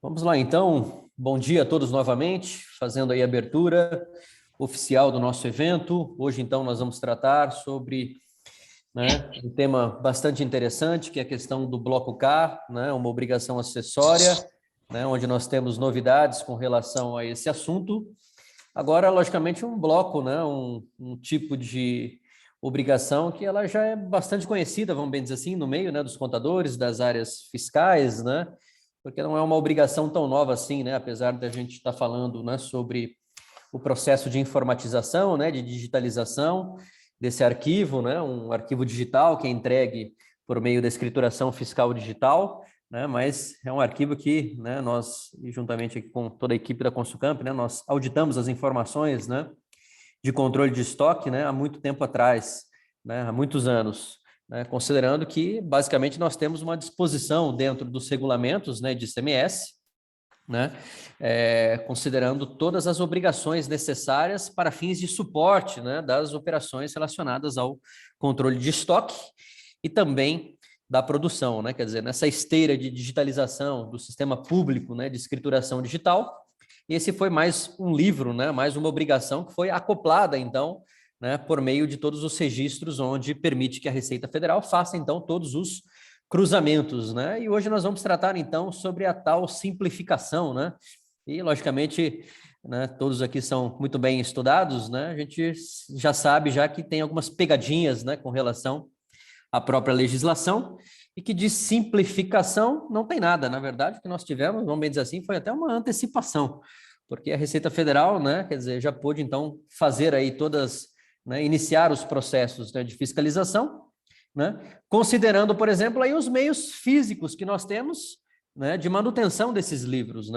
Vamos lá, então. Bom dia a todos novamente, fazendo aí a abertura oficial do nosso evento. Hoje, então, nós vamos tratar sobre, um tema bastante interessante, que é a questão do Bloco K, uma obrigação acessória, onde nós temos novidades com relação a esse assunto. Agora, logicamente, um bloco, um tipo de obrigação que ela já é bastante conhecida, vamos bem dizer assim, no meio, dos contadores, das áreas fiscais, porque não é uma obrigação tão nova assim, apesar de a gente estar falando, sobre o processo de informatização, de digitalização desse arquivo, um arquivo digital que é entregue por meio da escrituração fiscal digital, mas é um arquivo que, nós, juntamente aqui com toda a equipe da Consulcamp, nós auditamos as informações, de controle de estoque, há muito tempo atrás, há muitos anos, considerando que, basicamente, nós temos uma disposição dentro dos regulamentos, de ICMS, considerando todas as obrigações necessárias para fins de suporte, das operações relacionadas ao controle de estoque e também da produção, quer dizer, nessa esteira de digitalização do sistema público, de escrituração digital. Esse foi mais um livro, mais uma obrigação que foi acoplada, então, por meio de todos os registros, onde permite que a Receita Federal faça, então, todos os cruzamentos, E hoje nós vamos tratar, então, sobre a tal simplificação, E, logicamente, todos aqui são muito bem estudados, A gente já sabe já que tem algumas pegadinhas, com relação à própria legislação, e que de simplificação não tem nada. Na verdade, o que nós tivemos, vamos bem dizer assim, foi até uma antecipação, porque a Receita Federal, quer dizer, já pôde, então, fazer aí todas, iniciar os processos, de fiscalização, considerando, por exemplo, aí os meios físicos que nós temos, de manutenção desses livros,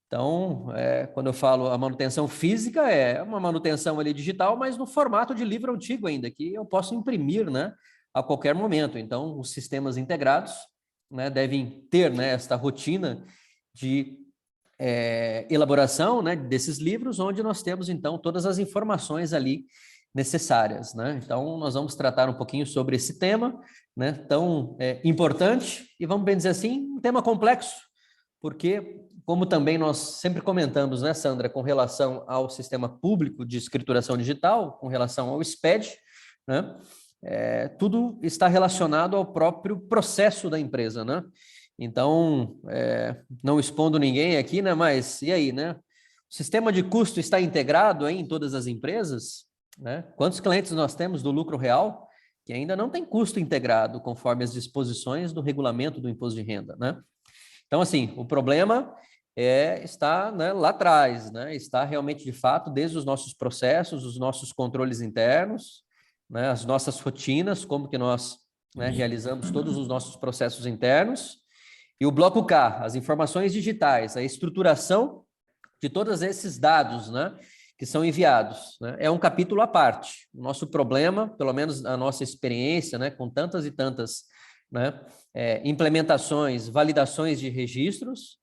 Então, quando eu falo a manutenção física, é uma manutenção ali digital, mas no formato de livro antigo ainda, que eu posso imprimir, a qualquer momento. Então, os sistemas integrados, devem ter, esta rotina de elaboração, desses livros, onde nós temos, então, todas as informações ali necessárias, Então, nós vamos tratar um pouquinho sobre esse tema, tão importante e, vamos bem dizer assim, um tema complexo, porque, como também nós sempre comentamos, Sandra, com relação ao sistema público de escrituração digital, com relação ao SPED, tudo está relacionado ao próprio processo da empresa, Então, não expondo ninguém aqui, mas e aí, O sistema de custo está integrado aí em todas as empresas, Quantos clientes nós temos do lucro real que ainda não tem custo integrado conforme as disposições do regulamento do imposto de renda, Então, assim, o problema está, lá atrás, Está realmente, de fato, desde os nossos processos, os nossos controles internos, as nossas rotinas, como que nós, realizamos todos os nossos processos internos, e o bloco K, as informações digitais, a estruturação de todos esses dados, que são enviados, é um capítulo à parte. O nosso problema, pelo menos a nossa experiência, com tantas e tantas, implementações, validações de registros,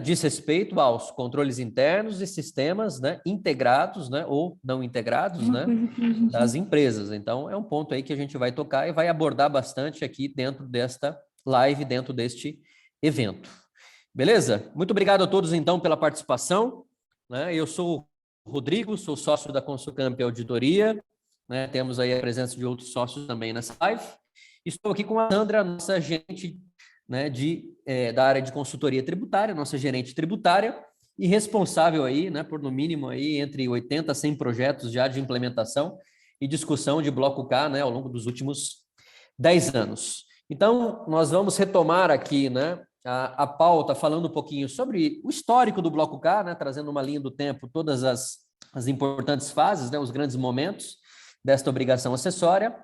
diz respeito aos controles internos e sistemas, integrados, ou não integrados, das empresas. Então, é um ponto aí que a gente vai tocar e vai abordar bastante aqui dentro desta live, dentro deste evento. Beleza? Muito obrigado a todos, então, pela participação. Eu sou o Rodrigo, sou sócio da Consulcamp Auditoria, temos aí a presença de outros sócios também nessa live. Estou aqui com a Sandra, nossa gerente, da área de consultoria tributária, nossa gerente tributária, e responsável aí, por no mínimo aí entre 80 a 100 projetos já de implementação e discussão de bloco K, ao longo dos últimos 10 anos. Então, nós vamos retomar aqui, a pauta, falando um pouquinho sobre o histórico do bloco K, trazendo uma linha do tempo, todas as importantes fases, os grandes momentos desta obrigação acessória,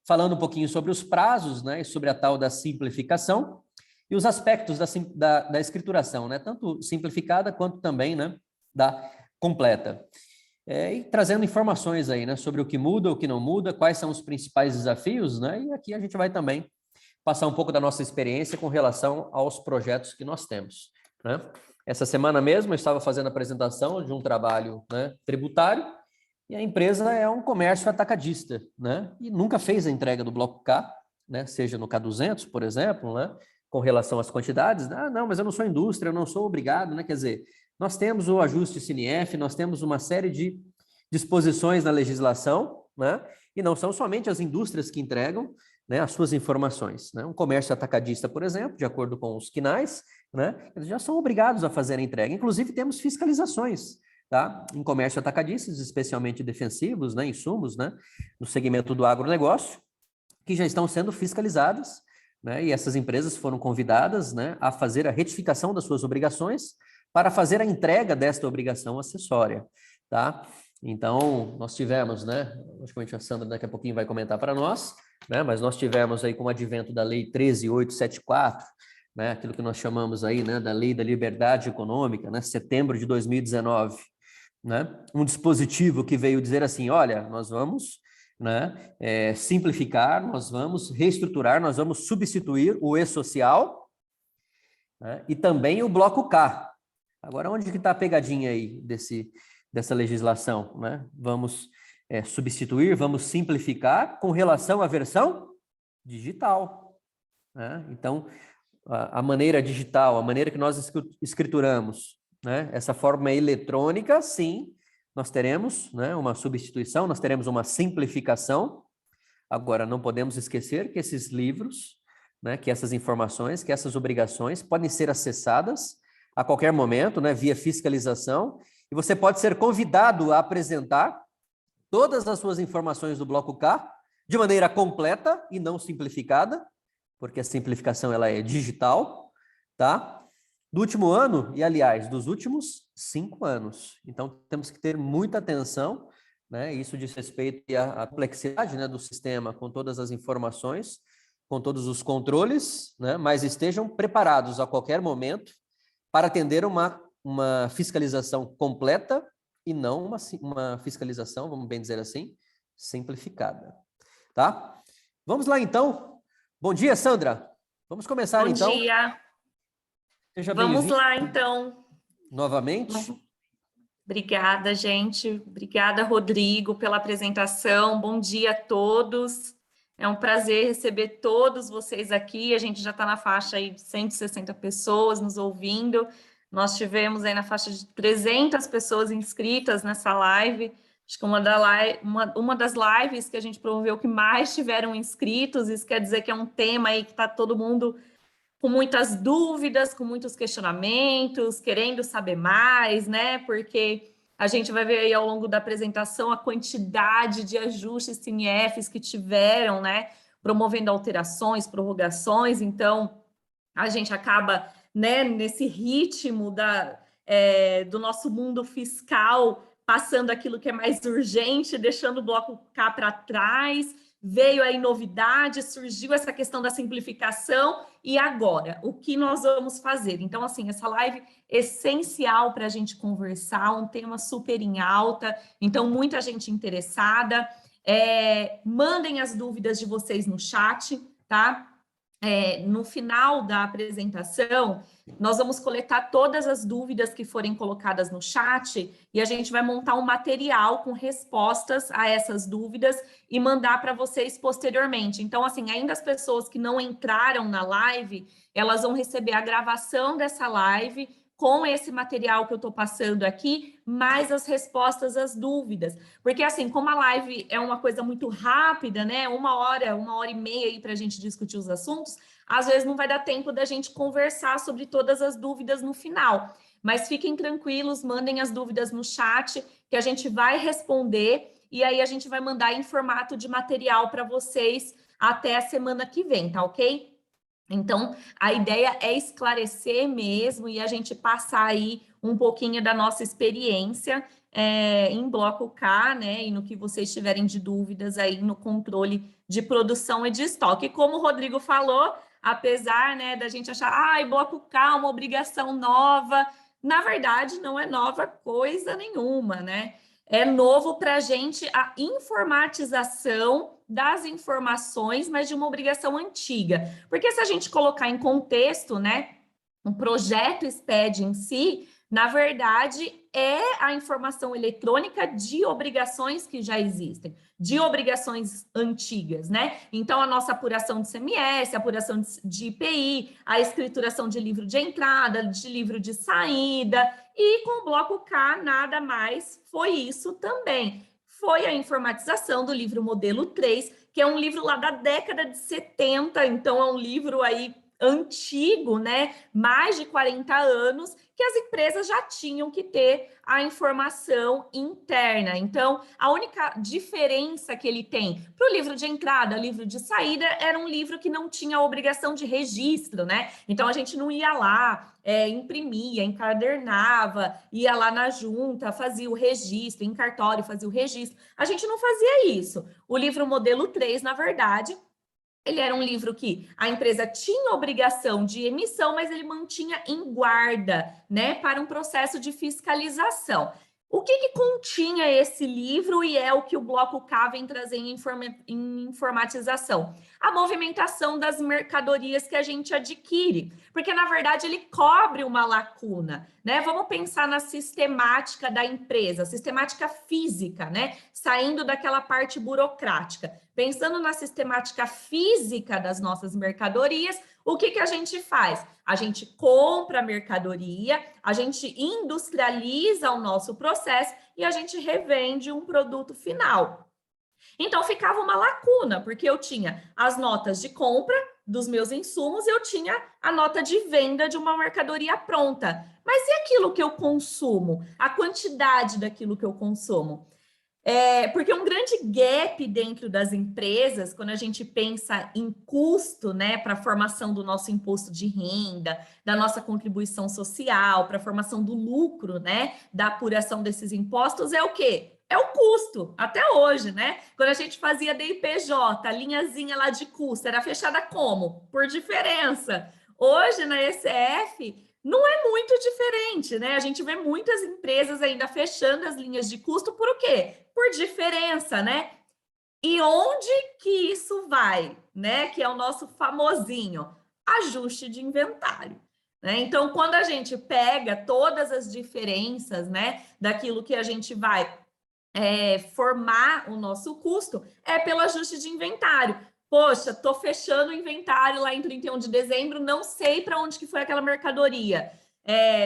falando um pouquinho sobre os prazos, e sobre a tal da simplificação, e os aspectos da escrituração, tanto simplificada quanto também, da completa. E trazendo informações aí, sobre o que muda, o que não muda, quais são os principais desafios, e aqui a gente vai também passar um pouco da nossa experiência com relação aos projetos que nós temos, Essa semana mesmo eu estava fazendo a apresentação de um trabalho, tributário, e a empresa é um comércio atacadista, e nunca fez a entrega do bloco K, seja no K200, por exemplo, com relação às quantidades. Ah, não, mas eu não sou indústria, eu não sou obrigado, né? Quer dizer, nós temos o ajuste CNF, nós temos uma série de disposições na legislação, né? E não são somente as indústrias que entregam, né, as suas informações, né? Um comércio atacadista, por exemplo, de acordo com os quinais, né, eles já são obrigados a fazer a entrega. Inclusive, temos fiscalizações, tá? Em comércio atacadistas, especialmente defensivos, né, insumos, né, no segmento do agronegócio, que já estão sendo fiscalizadas, né? E essas empresas foram convidadas, né, a fazer a retificação das suas obrigações para fazer a entrega desta obrigação acessória, tá? Então, nós tivemos, né, logicamente a Sandra daqui a pouquinho vai comentar para nós, né, mas nós tivemos aí com o advento da Lei 13.874, né, aquilo que nós chamamos aí, né, da Lei da Liberdade Econômica, né, setembro de 2019, né, um dispositivo que veio dizer assim, olha, nós vamos, né, simplificar, nós vamos reestruturar, nós vamos substituir o E-Social, né, e também o Bloco K. Agora, onde que está a pegadinha aí dessa legislação, né? Vamos substituir, vamos simplificar com relação à versão digital, né? Então, a maneira digital, a maneira que nós escrituramos, né? Essa forma eletrônica, sim, nós teremos, né, uma substituição, nós teremos uma simplificação. Agora, não podemos esquecer que esses livros, né, que essas informações, que essas obrigações podem ser acessadas a qualquer momento, né, via fiscalização, e você pode ser convidado a apresentar todas as suas informações do Bloco K de maneira completa e não simplificada, porque a simplificação ela é digital, tá? Do último ano, e aliás, dos últimos 5 anos. Então, temos que ter muita atenção, né? Isso diz respeito à complexidade, né, do sistema, com todas as informações, com todos os controles, né? Mas estejam preparados a qualquer momento para atender uma fiscalização completa e não uma fiscalização, vamos bem dizer assim, simplificada, tá? Vamos lá, então. Bom dia, Sandra. Vamos começar, então. Bom dia. Seja Vamos bem-vinda. lá, então. Novamente. Obrigada, gente. Obrigada, Rodrigo, pela apresentação. Bom dia a todos. É um prazer receber todos vocês aqui. A gente já está na faixa aí de 160 pessoas nos ouvindo. Nós tivemos aí na faixa de 300 pessoas inscritas nessa live. Acho que uma das lives que a gente promoveu que mais tiveram inscritos. Isso quer dizer que é um tema aí que está todo mundo com muitas dúvidas, com muitos questionamentos, querendo saber mais, né? Porque a gente vai ver aí ao longo da apresentação a quantidade de ajustes CNFs que tiveram, né? Promovendo alterações, prorrogações. Então, a gente acaba, né, nesse ritmo do nosso mundo fiscal, passando aquilo que é mais urgente, deixando o Bloco K para trás. Veio aí novidade, surgiu essa questão da simplificação, e agora, o que nós vamos fazer? Então, assim, essa live é essencial para a gente conversar, um tema super em alta, então, muita gente interessada. Mandem as dúvidas de vocês no chat, tá? No final da apresentação, nós vamos coletar todas as dúvidas que forem colocadas no chat e a gente vai montar um material com respostas a essas dúvidas e mandar para vocês posteriormente. Então, assim, ainda as pessoas que não entraram na live, elas vão receber a gravação dessa live com esse material que eu estou passando aqui, mais as respostas às dúvidas. Porque, assim, como a live é uma coisa muito rápida, né? 1 hora e meia aí para a gente discutir os assuntos, às vezes não vai dar tempo da gente conversar sobre todas as dúvidas no final. Mas fiquem tranquilos, mandem as dúvidas no chat, que a gente vai responder, e aí a gente vai mandar em formato de material para vocês até a semana que vem, tá ok? Então, a ideia é esclarecer mesmo e a gente passar aí um pouquinho da nossa experiência em Bloco K, né? E no que vocês tiverem de dúvidas aí no controle de produção e de estoque. E como o Rodrigo falou, apesar, né, da gente achar, Bloco K é uma obrigação nova, na verdade não é nova coisa nenhuma, né? É novo para a gente a informatização das informações, mas de uma obrigação antiga. Porque se a gente colocar em contexto, né, um projeto SPED em si, na verdade, é a informação eletrônica de obrigações que já existem, de obrigações antigas, né? Então, a nossa apuração de CMS, apuração de IPI, a escrituração de livro de entrada, de livro de saída, e com o bloco K, nada mais foi isso também. Foi a informatização do livro modelo 3, que é um livro lá da década de 70, então é um livro aí antigo, né? Mais de 40 anos, que as empresas já tinham que ter a informação interna. Então, a única diferença que ele tem para o livro de entrada, livro de saída, era um livro que não tinha obrigação de registro, né? Então, a gente não ia lá, imprimia, encadernava, ia lá na junta, fazia o registro, em cartório fazia o registro. A gente não fazia isso. O livro modelo 3, na verdade, ele era um livro que a empresa tinha obrigação de emissão, mas ele mantinha em guarda, né, para um processo de fiscalização. O que continha esse livro e é o que o Bloco K vem trazer em informatização? A movimentação das mercadorias que a gente adquire, porque, na verdade, ele cobre uma lacuna, né? Vamos pensar na sistemática da empresa, sistemática física, né? Saindo daquela parte burocrática. Pensando na sistemática física das nossas mercadorias, o que a gente faz? A gente compra a mercadoria, a gente industrializa o nosso processo e a gente revende um produto final. Então, ficava uma lacuna, porque eu tinha as notas de compra dos meus insumos, eu tinha a nota de venda de uma mercadoria pronta. Mas e aquilo que eu consumo? A quantidade daquilo que eu consumo? Porque um grande gap dentro das empresas, quando a gente pensa em custo, né, para a formação do nosso imposto de renda, da nossa contribuição social, para a formação do lucro, né, da apuração desses impostos, é o quê? É o custo, até hoje, né? Quando a gente fazia DIPJ, a linhazinha lá de custo, era fechada como? Por diferença. Hoje, na ECF, não é muito diferente, né? A gente vê muitas empresas ainda fechando as linhas de custo por o quê? Por diferença, né? E onde que isso vai, né? Que é o nosso famosinho ajuste de inventário, né? Então, quando a gente pega todas as diferenças, né, daquilo que a gente vai formar o nosso custo, é pelo ajuste de inventário. Poxa, estou fechando o inventário lá em 31 de dezembro, não sei para onde que foi aquela mercadoria.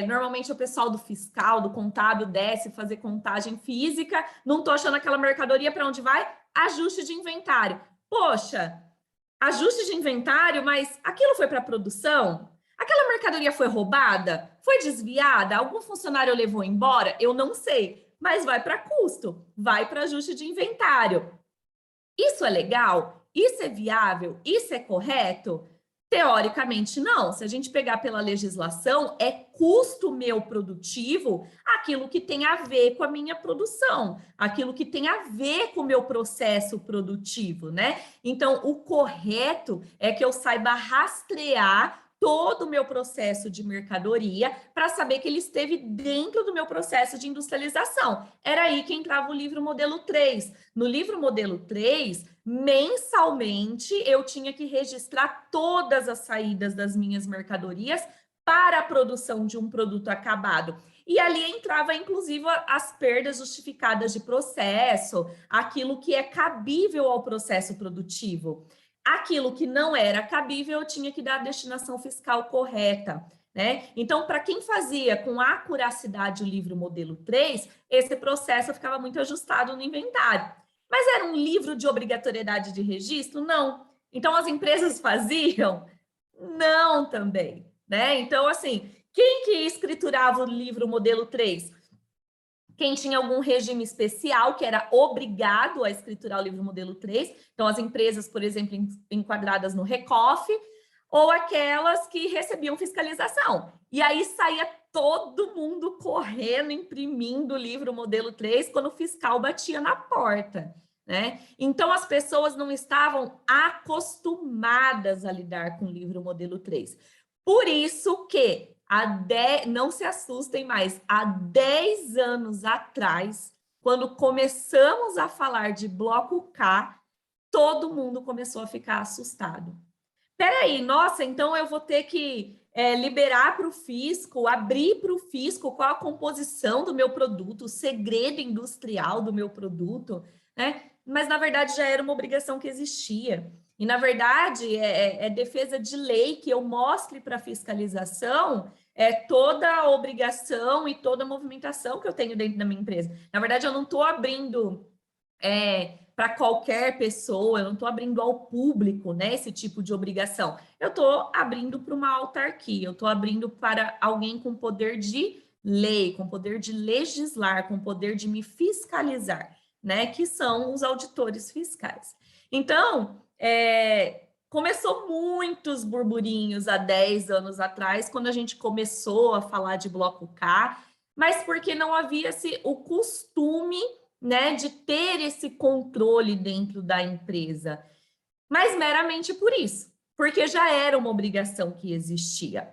Normalmente o pessoal do fiscal, do contábil, desce fazer contagem física, não estou achando aquela mercadoria, para onde vai? Ajuste de inventário. Poxa, ajuste de inventário, mas aquilo foi para produção? Aquela mercadoria foi roubada? Foi desviada? Algum funcionário levou embora? Eu não sei, mas vai para custo, vai para ajuste de inventário. Isso é legal? Isso é viável? Isso é correto? Teoricamente, não. Se a gente pegar pela legislação, é custo meu produtivo aquilo que tem a ver com a minha produção, aquilo que tem a ver com o meu processo produtivo, né? Então, o correto é que eu saiba rastrear todo o meu processo de mercadoria para saber que ele esteve dentro do meu processo de industrialização. Era aí que entrava o livro modelo 3. No livro modelo 3, mensalmente eu tinha que registrar todas as saídas das minhas mercadorias para a produção de um produto acabado. E ali entrava, inclusive, as perdas justificadas de processo, aquilo que é cabível ao processo produtivo. Aquilo que não era cabível, eu tinha que dar a destinação fiscal correta, né? Então, para quem fazia com acuracidade o livro modelo 3, esse processo ficava muito ajustado no inventário. Mas era um livro de obrigatoriedade de registro? Não. Então, as empresas faziam? Não também, né? Então, assim, quem que escriturava o livro modelo 3? Quem tinha algum regime especial, que era obrigado a escriturar o livro modelo 3, então as empresas, por exemplo, enquadradas no RECOF, ou aquelas que recebiam fiscalização. E aí saía todo mundo correndo, imprimindo o livro modelo 3 quando o fiscal batia na porta, né? Então as pessoas não estavam acostumadas a lidar com o livro modelo 3. Por isso que não se assustem mais, há 10 anos atrás, quando começamos a falar de bloco K, todo mundo começou a ficar assustado. Peraí, nossa, então eu vou ter que liberar para o fisco, abrir para o fisco qual a composição do meu produto, o segredo industrial do meu produto, né? Mas, na verdade, já era uma obrigação que existia. E, na verdade, é defesa de lei que eu mostre para a fiscalização toda a obrigação e toda a movimentação que eu tenho dentro da minha empresa. Na verdade, eu não estou abrindo para qualquer pessoa, eu não estou abrindo ao público, né, esse tipo de obrigação. Eu estou abrindo para uma autarquia, eu estou abrindo para alguém com poder de lei, com poder de legislar, com poder de me fiscalizar, né, que são os auditores fiscais. Então, começou muitos burburinhos há 10 anos atrás, quando a gente começou a falar de Bloco K, mas porque não havia o costume, né, de ter esse controle dentro da empresa, mas meramente por isso, porque já era uma obrigação que existia.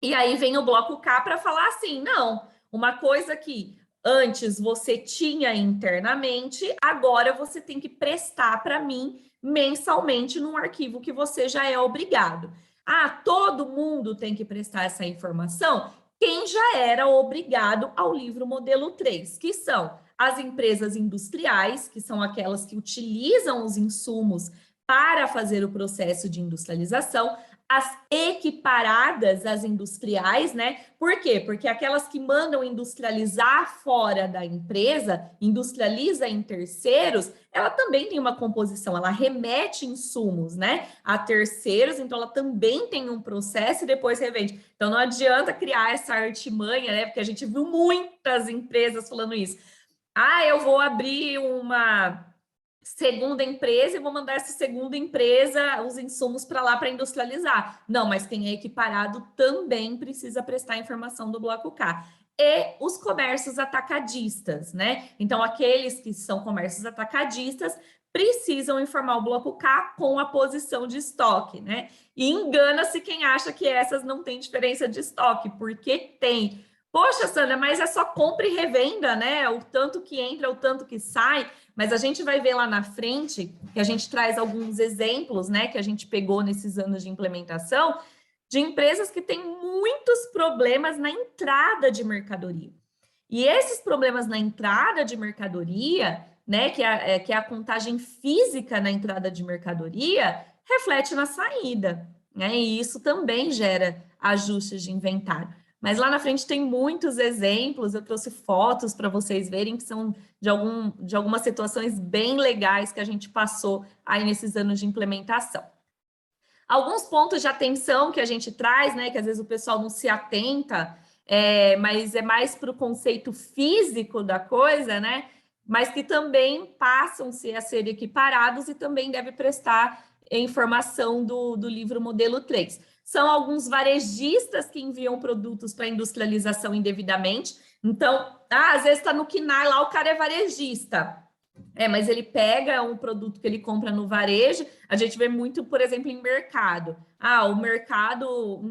E aí vem o Bloco K para falar assim, não, uma coisa que antes você tinha internamente, agora você tem que prestar para mim mensalmente num arquivo que você já é obrigado. Ah, todo mundo tem que prestar essa informação? Quem já era obrigado ao livro modelo 3, que são as empresas industriais, que são aquelas que utilizam os insumos para fazer o processo de industrialização, as equiparadas às industriais, né? Por quê? Porque aquelas que mandam industrializar fora da empresa, industrializa em terceiros, ela também tem uma composição, ela remete insumos, né, a terceiros, então ela também tem um processo e depois revende. Então não adianta criar essa artimanha, né? Porque a gente viu muitas empresas falando isso. Ah, eu vou abrir uma segunda empresa e vou mandar essa segunda empresa os insumos para lá para industrializar. Não, mas quem é equiparado também precisa prestar informação do Bloco K. E os comércios atacadistas, né? Então, aqueles que são comércios atacadistas precisam informar o Bloco K com a posição de estoque, né? E engana-se quem acha que essas não têm diferença de estoque, porque tem. Poxa, Sandra, mas é só compra e revenda, né? O tanto que entra, o tanto que sai. Mas a gente vai ver lá na frente, que a gente traz alguns exemplos, né, que a gente pegou nesses anos de implementação, de empresas que têm muitos problemas na entrada de mercadoria. E esses problemas na entrada de mercadoria, né, que é a contagem física na entrada de mercadoria, reflete na saída, né? E isso também gera ajustes de inventário. Mas lá na frente tem muitos exemplos, eu trouxe fotos para vocês verem que são de algumas situações bem legais que a gente passou aí nesses anos de implementação. Alguns pontos de atenção que a gente traz, né, que às vezes o pessoal não se atenta, mas é mais para o conceito físico da coisa, né, mas que também passam-se a ser equiparados e também deve prestar informação do livro modelo 3. São alguns varejistas que enviam produtos para industrialização indevidamente. Então, às vezes está no KNAI lá, o cara é varejista. Mas ele pega um produto que ele compra no varejo, a gente vê muito, por exemplo, em mercado. Um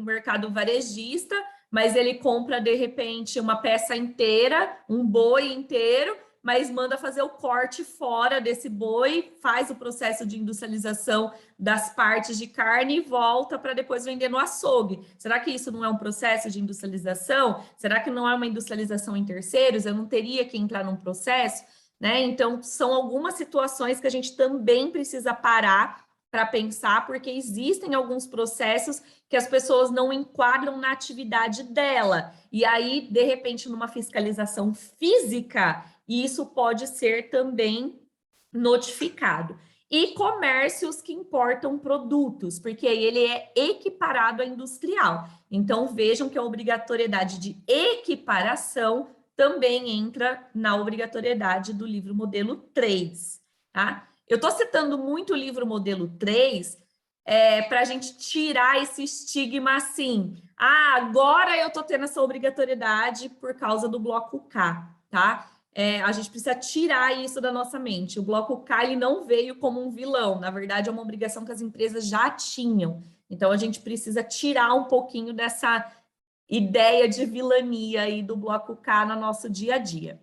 mercado varejista, mas ele compra, de repente, uma peça inteira, um boi inteiro, mas manda fazer o corte fora desse boi, faz o processo de industrialização das partes de carne e volta para depois vender no açougue. Será que isso não é um processo de industrialização? Será que não é uma industrialização em terceiros? Eu não teria que entrar num processo? Né? Então, são algumas situações que a gente também precisa parar para pensar, porque existem alguns processos que as pessoas não enquadram na atividade dela. E aí, de repente, numa fiscalização física, isso pode ser também notificado. E comércios que importam produtos, porque aí ele é equiparado a industrial. Então, vejam que a obrigatoriedade de equiparação também entra na obrigatoriedade do livro modelo 3, tá? Eu estou citando muito o livro modelo 3 para a gente tirar esse estigma assim, agora eu estou tendo essa obrigatoriedade por causa do bloco K, tá? A gente precisa tirar isso da nossa mente. O bloco K ele não veio como um vilão, na verdade é uma obrigação que as empresas já tinham. Então a gente precisa tirar um pouquinho dessa ideia de vilania aí do bloco K no nosso dia a dia.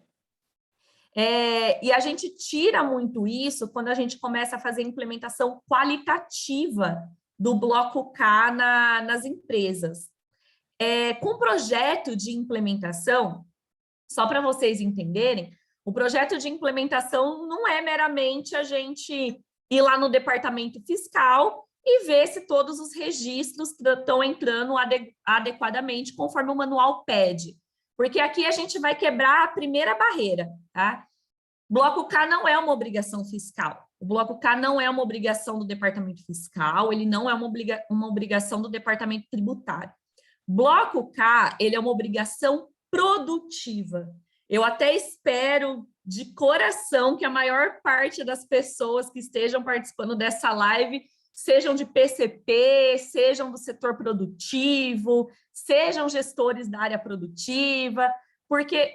E a gente tira muito isso quando a gente começa a fazer a implementação qualitativa do bloco K nas empresas. Com o projeto de implementação, só para vocês entenderem, o projeto de implementação não é meramente a gente ir lá no departamento fiscal e ver se todos os registros estão entrando adequadamente conforme o manual pede. Porque aqui a gente vai quebrar a primeira barreira, tá? Bloco K não é uma obrigação fiscal. O Bloco K não é uma obrigação do departamento fiscal, ele não é uma obrigação do departamento tributário. Bloco K, ele é uma obrigação produtiva. Eu até espero de coração que a maior parte das pessoas que estejam participando dessa live sejam de PCP, sejam do setor produtivo, sejam gestores da área produtiva, porque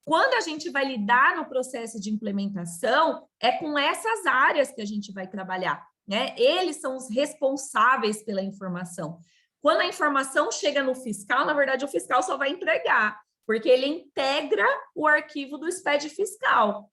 quando a gente vai lidar no processo de implementação, é com essas áreas que a gente vai trabalhar, né? Eles são os responsáveis pela informação. Quando a informação chega no fiscal, na verdade, o fiscal só vai entregar, porque ele integra o arquivo do SPED fiscal.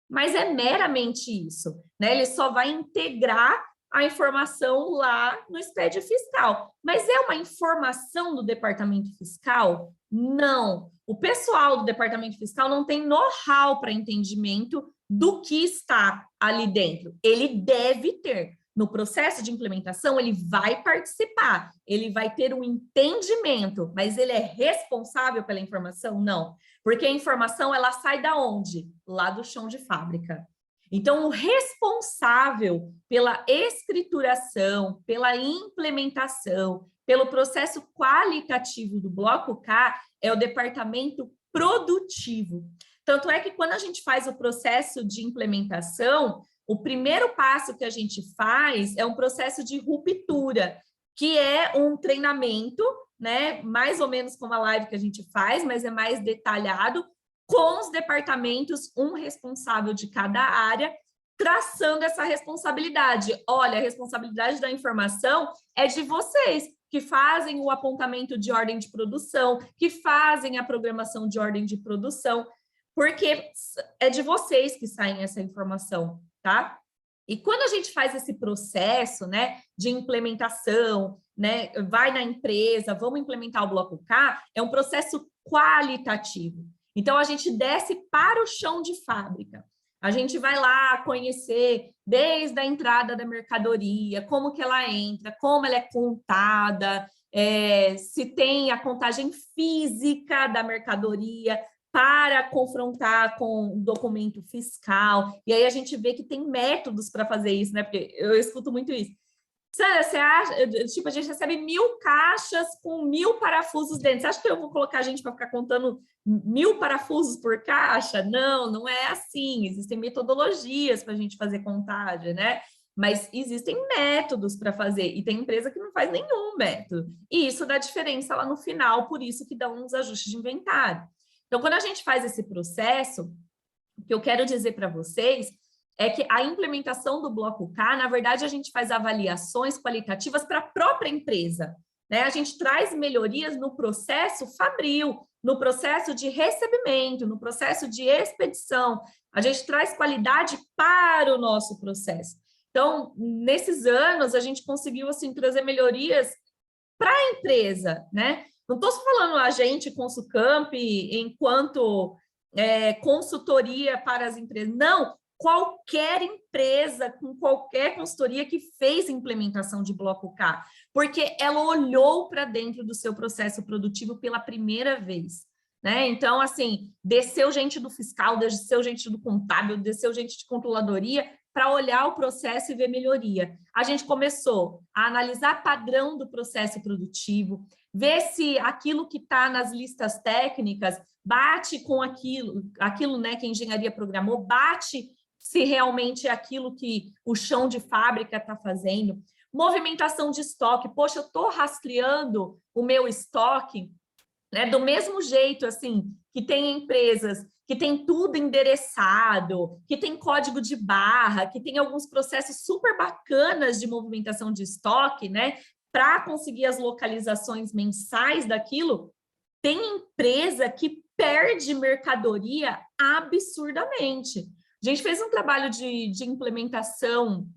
Mas é meramente isso, né? Ele só vai integrar a informação lá no SPED fiscal. Mas é uma informação do departamento fiscal? Não. O pessoal do departamento fiscal não tem know-how para entendimento do que está ali dentro. Ele deve ter. No processo de implementação, ele vai participar, ele vai ter um entendimento, mas ele é responsável pela informação? Não, porque a informação, ela sai da onde? Lá do chão de fábrica. Então, o responsável pela escrituração, pela implementação, pelo processo qualitativo do Bloco K é o departamento produtivo. Tanto é que quando a gente faz o processo de implementação, o primeiro passo que a gente faz é um processo de ruptura, que é um treinamento, né, mais ou menos como a live que a gente faz, mas é mais detalhado, com os departamentos, um responsável de cada área, traçando essa responsabilidade. Olha, a responsabilidade da informação é de vocês, que fazem o apontamento de ordem de produção, que fazem a programação de ordem de produção, porque é de vocês que saem essa informação, tá? E quando a gente faz esse processo, né, de implementação, né, vai na empresa, vamos implementar o Bloco K, é um processo qualitativo. Então, a gente desce para o chão de fábrica. A gente vai lá conhecer desde a entrada da mercadoria, como que ela entra, como ela é contada, se tem a contagem física da mercadoria, para confrontar com o documento fiscal, e aí a gente vê que tem métodos para fazer isso, né? Porque eu escuto muito isso. Você acha, tipo, a gente recebe 1000 caixas com 1000 parafusos dentro. Você acha que eu vou colocar a gente para ficar contando 1000 parafusos por caixa? Não, não é assim. Existem metodologias para a gente fazer contagem, né? Mas existem métodos para fazer, e tem empresa que não faz nenhum método. E isso dá diferença lá no final, por isso que dá uns ajustes de inventário. Então, quando a gente faz esse processo, o que eu quero dizer para vocês é que a implementação do Bloco K, na verdade, a gente faz avaliações qualitativas para a própria empresa, né? A gente traz melhorias no processo fabril, no processo de recebimento, no processo de expedição. A gente traz qualidade para o nosso processo. Então, nesses anos, a gente conseguiu, assim, trazer melhorias para a empresa, né? Não estou falando a gente, Consulcamp, enquanto consultoria para as empresas. Não, qualquer empresa com qualquer consultoria que fez implementação de Bloco K, porque ela olhou para dentro do seu processo produtivo pela primeira vez, né? Então, assim, desceu gente do fiscal, desceu gente do contábil, desceu gente de controladoria para olhar o processo e ver melhoria. A gente começou a analisar padrão do processo produtivo, ver se aquilo que está nas listas técnicas bate com aquilo, né, que a engenharia programou, bate se realmente é aquilo que o chão de fábrica está fazendo. Movimentação de estoque. Poxa, eu estou rastreando o meu estoque, né, do mesmo jeito, assim, que tem empresas que tem tudo endereçado, que tem código de barra, que tem alguns processos super bacanas de movimentação de estoque, né, para conseguir as localizações mensais daquilo. Tem empresa que perde mercadoria absurdamente. A gente fez um trabalho de implementação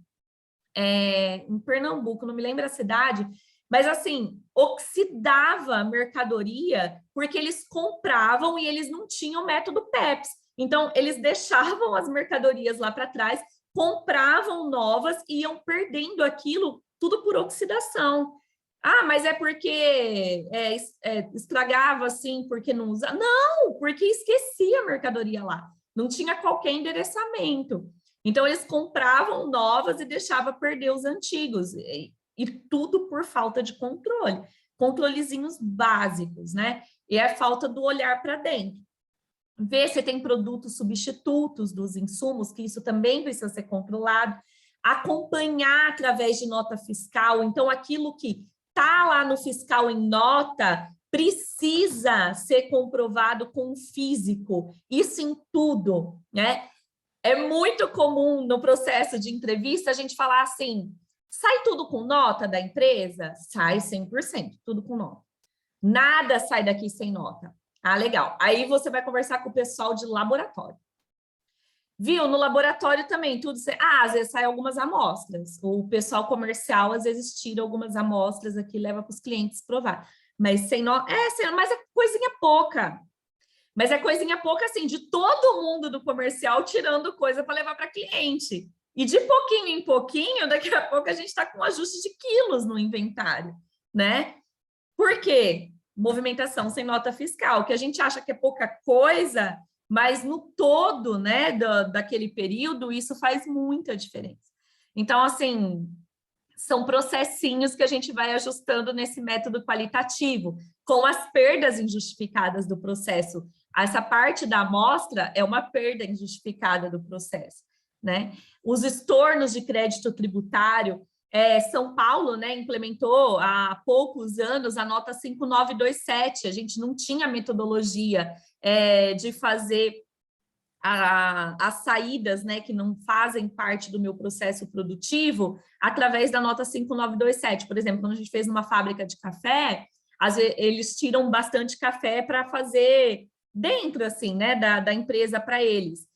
em Pernambuco, não me lembro a cidade, mas assim, oxidava a mercadoria porque eles compravam e eles não tinham método PEPS. Então, eles deixavam as mercadorias lá para trás, compravam novas e iam perdendo aquilo tudo por oxidação. Ah, mas é porque estragava assim, porque não usa? Não, porque esquecia a mercadoria lá. Não tinha qualquer endereçamento. Então, eles compravam novas e deixavam perder os antigos. E tudo por falta de controle. Controlezinhos básicos, né? E é falta do olhar para dentro. Ver se tem produtos substitutos dos insumos, que isso também precisa ser controlado. Acompanhar através de nota fiscal. Então, aquilo que está lá no fiscal em nota precisa ser comprovado com o físico. Isso em tudo, né? É muito comum no processo de entrevista a gente falar assim, sai tudo com nota da empresa? Sai 100%, tudo com nota. Nada sai daqui sem nota. Ah, legal. Aí você vai conversar com o pessoal de laboratório. Viu? No laboratório também, tudo... às vezes sai algumas amostras. O pessoal comercial, às vezes, tira algumas amostras aqui, leva para os clientes provar. Mas sem nota... mas é coisinha pouca. Mas é coisinha pouca, assim, de todo mundo do comercial tirando coisa para levar para cliente. E de pouquinho em pouquinho, daqui a pouco a gente está com um ajuste de quilos no inventário, né? Por quê? Movimentação sem nota fiscal, que a gente acha que é pouca coisa, mas no todo, né, daquele período, isso faz muita diferença. Então, assim, são processinhos que a gente vai ajustando nesse método qualitativo, com as perdas injustificadas do processo. Essa parte da amostra é uma perda injustificada do processo, né? Os estornos de crédito tributário, São Paulo, né, implementou há poucos anos a nota 5927, a gente não tinha metodologia de fazer as saídas, né, que não fazem parte do meu processo produtivo, através da nota 5927. Por exemplo, quando a gente fez uma fábrica de café, às vezes, eles tiram bastante café para fazer dentro, assim, né, da empresa para eles.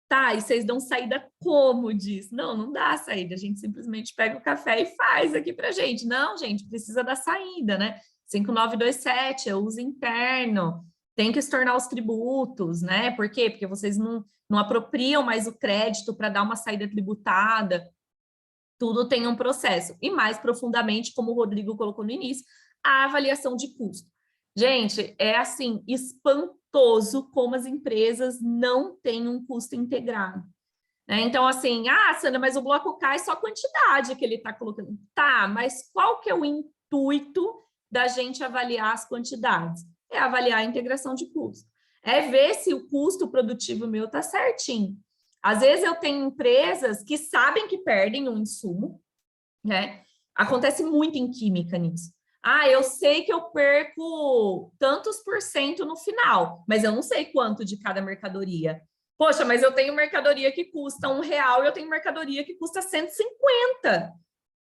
Tá, e vocês dão saída como disso? Não, não dá saída, a gente simplesmente pega o café e faz aqui para gente. Não, gente, precisa da saída, né? 5927 é uso interno, tem que estornar os tributos, né? Por quê? Porque vocês não apropriam mais o crédito para dar uma saída tributada. Tudo tem um processo. E mais profundamente, como o Rodrigo colocou no início, a avaliação de custo. Gente, é assim, espantoso como as empresas não têm um custo integrado. Né? Então, assim, Sandra, mas o bloco K é só a quantidade que ele está colocando. Tá, mas qual que é o intuito da gente avaliar as quantidades? É avaliar a integração de custo. É ver se o custo produtivo meu está certinho. Às vezes eu tenho empresas que sabem que perdem um insumo, né? Acontece muito em química nisso. Eu sei que eu perco tantos % no final, mas eu não sei quanto de cada mercadoria. Poxa, mas eu tenho mercadoria que custa R$1 e eu tenho mercadoria que custa 150.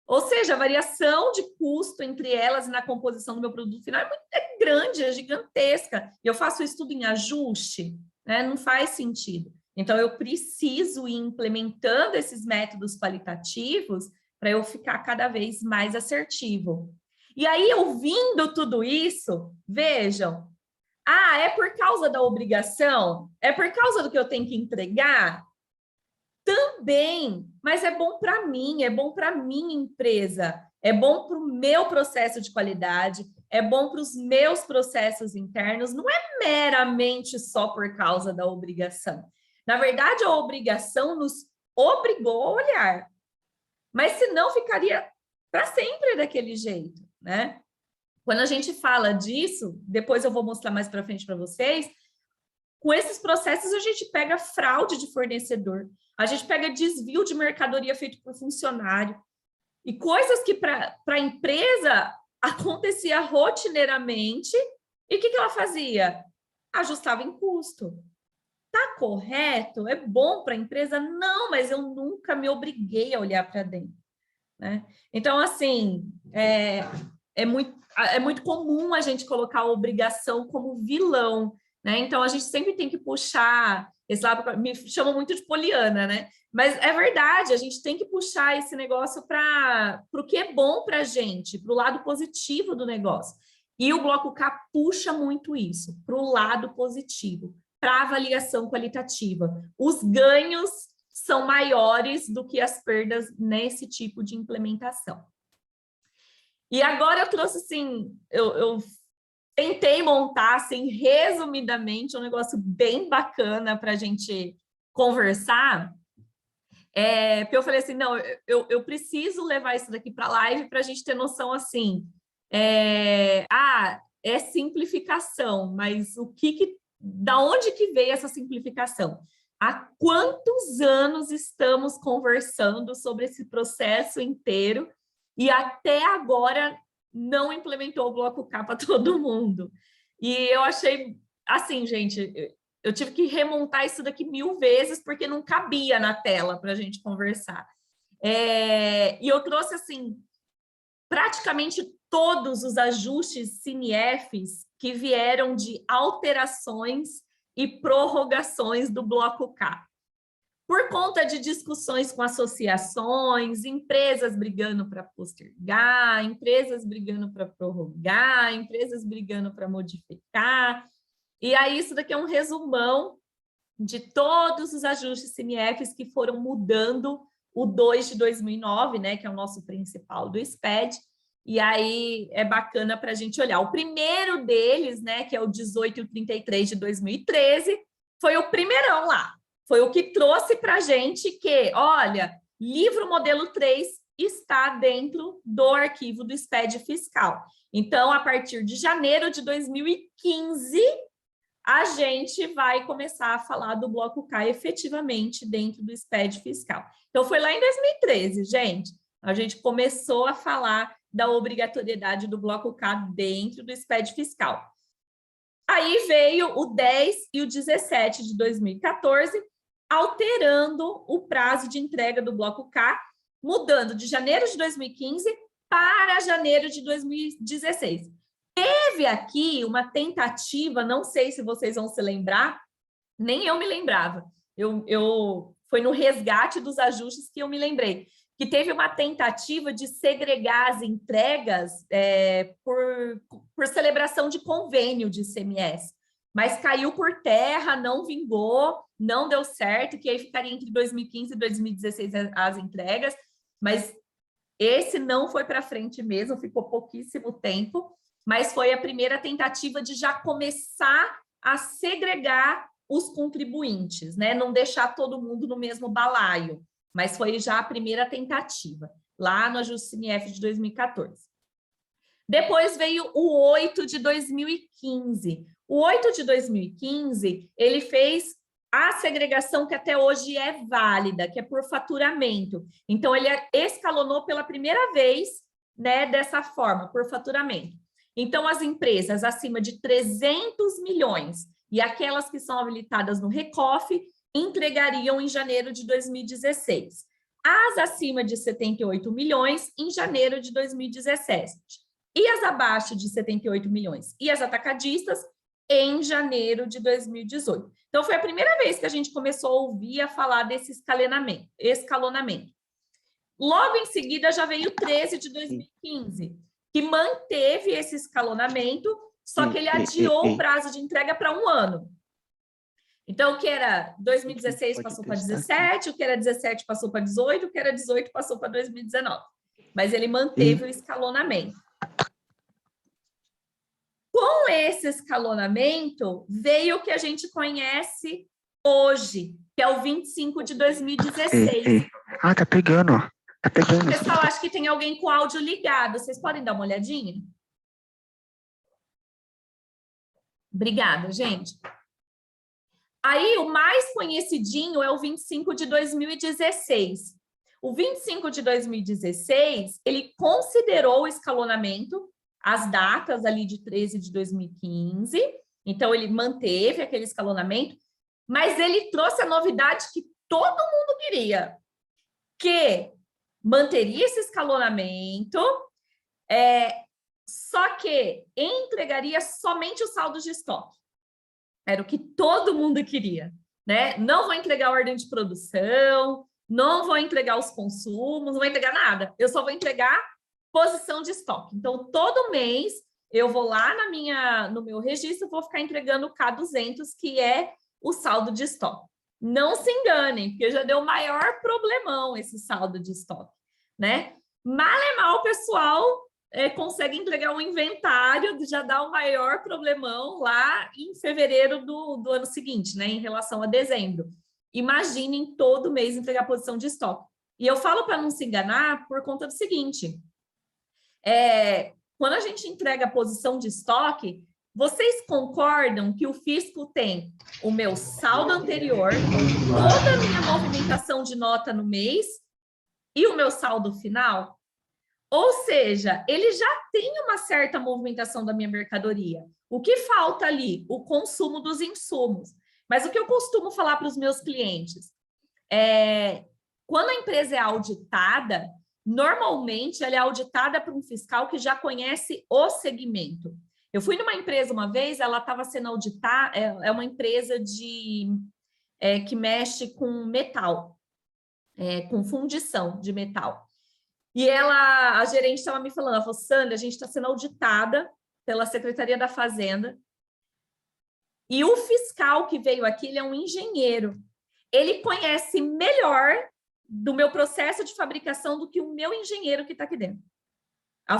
Ou seja, a variação de custo entre elas na composição do meu produto final é grande, é gigantesca. E eu faço isso tudo em ajuste, né? Não faz sentido. Então, eu preciso ir implementando esses métodos qualitativos para eu ficar cada vez mais assertivo. E aí, ouvindo tudo isso, vejam, é por causa da obrigação? É por causa do que eu tenho que entregar? Também, mas é bom para mim, é bom para a minha empresa, é bom para o meu processo de qualidade, é bom para os meus processos internos, não é meramente só por causa da obrigação. Na verdade, a obrigação nos obrigou a olhar, mas senão ficaria para sempre daquele jeito, né? Quando a gente fala disso, depois eu vou mostrar mais para frente para vocês, com esses processos a gente pega fraude de fornecedor, a gente pega desvio de mercadoria feito por funcionário, e coisas que para a empresa acontecia rotineiramente, e o que ela fazia? Ajustava em custo. Tá correto? É bom para a empresa? Não, mas eu nunca me obriguei a olhar para dentro, né? Então, assim, é muito comum a gente colocar a obrigação como vilão, né? Então, a gente sempre tem que puxar esse lado, me chamam muito de poliana, né? Mas é verdade, a gente tem que puxar esse negócio para o que é bom para a gente, para o lado positivo do negócio. E o Bloco K puxa muito isso, para o lado positivo, para a avaliação qualitativa. Os ganhos são maiores do que as perdas nesse tipo de implementação. E agora eu trouxe, assim, eu tentei montar, assim, resumidamente, um negócio bem bacana para a gente conversar, porque eu falei assim, não, eu preciso levar isso daqui para a live para a gente ter noção, assim, é simplificação, mas da onde que veio essa simplificação? Há quantos anos estamos conversando sobre esse processo inteiro e até agora não implementou o Bloco K para todo mundo? E eu achei, assim, gente, eu tive que remontar isso daqui 1000 vezes, porque não cabia na tela para a gente conversar. E eu trouxe, assim, praticamente todos os ajustes CINIEFs que vieram de alterações e prorrogações do Bloco K. Por conta de discussões com associações, empresas brigando para postergar, empresas brigando para prorrogar, empresas brigando para modificar. E aí, isso daqui é um resumão de todos os ajustes CINIEFs que foram mudando o 2 de 2009, né, que é o nosso principal do SPED, e aí é bacana para a gente olhar. O primeiro deles, né, que é o 1833 de 2013, foi o primeirão lá. Foi o que trouxe para a gente que, olha, livro modelo 3 está dentro do arquivo do SPED fiscal. Então, a partir de janeiro de 2015, a gente vai começar a falar do Bloco K efetivamente dentro do SPED fiscal. Então, foi lá em 2013, gente. A gente começou a falar da obrigatoriedade do Bloco K dentro do SPED fiscal. Aí veio o 10 e o 17 de 2014, alterando o prazo de entrega do Bloco K, mudando de janeiro de 2015 para janeiro de 2016. Teve aqui uma tentativa, não sei se vocês vão se lembrar, nem eu me lembrava. Foi no resgate dos ajustes que eu me lembrei, que teve uma tentativa de segregar as entregas por celebração de convênio de ICMS, mas caiu por terra, não vingou, não deu certo, que aí ficaria entre 2015 e 2016 as entregas, mas esse não foi para frente mesmo, ficou pouquíssimo tempo, mas foi a primeira tentativa de já começar a segregar os contribuintes, né? Não deixar todo mundo no mesmo balaio, mas foi já a primeira tentativa, lá no ajuste CINIEF de 2014. Depois veio o 8 de 2015. O 8 de 2015, ele fez a segregação que até hoje é válida, que é por faturamento. Então, ele escalonou pela primeira vez, né, dessa forma, por faturamento. Então, as empresas acima de 300 milhões e aquelas que são habilitadas no RECOF entregariam em janeiro de 2016. As acima de 78 milhões em janeiro de 2017. E as abaixo de 78 milhões e as atacadistas em janeiro de 2018. Então, foi a primeira vez que a gente começou a ouvir a falar desse escalonamento. Logo em seguida, já veio o 13 de 2015, que manteve esse escalonamento, só que ele adiou o prazo de entrega para 1 ano. Então, o que era 2016 passou para 17, o que era 17 passou para 18, o que era 18 passou para 2019. Mas ele manteve o escalonamento. Com esse escalonamento, veio o que a gente conhece hoje, que é o 25 de 2016. Ah, tá pegando, ó. Tá pegando. Pessoal, acho que tem alguém com áudio ligado. Vocês podem dar uma olhadinha? Obrigada, gente. Aí, o mais conhecidinho é o 25 de 2016. O 25 de 2016, ele considerou o escalonamento, as datas ali de 13 de 2015, então ele manteve aquele escalonamento, mas ele trouxe a novidade que todo mundo queria, que manteria esse escalonamento, só que entregaria somente os saldos de estoque. Era o que todo mundo queria, né? Não vou entregar ordem de produção, não vou entregar os consumos, não vou entregar nada. Eu só vou entregar posição de estoque. Então, todo mês, eu vou lá no meu registro, vou ficar entregando o K200, que é o saldo de estoque. Não se enganem, porque já deu o maior problemão esse saldo de estoque, né? Mal é mal, o pessoal consegue entregar um inventário, já dá o maior problemão lá em fevereiro do ano seguinte, né? Em relação a dezembro. Imaginem todo mês entregar posição de estoque. E eu falo para não se enganar por conta do seguinte, quando a gente entrega a posição de estoque, vocês concordam que o fisco tem o meu saldo anterior, toda a minha movimentação de nota no mês e o meu saldo final? Ou seja, ele já tem uma certa movimentação da minha mercadoria. O que falta ali? O consumo dos insumos. Mas o que eu costumo falar para os meus clientes quando a empresa é auditada, normalmente ela é auditada por um fiscal que já conhece o segmento. Eu fui numa empresa uma vez, ela estava sendo auditada, é uma empresa que mexe com metal, com fundição de metal. E a gerente estava me falando, ela falou, Sandra, a gente está sendo auditada pela Secretaria da Fazenda, e o fiscal que veio aqui, ele é um engenheiro. Ele conhece melhor do meu processo de fabricação do que o meu engenheiro que está aqui dentro.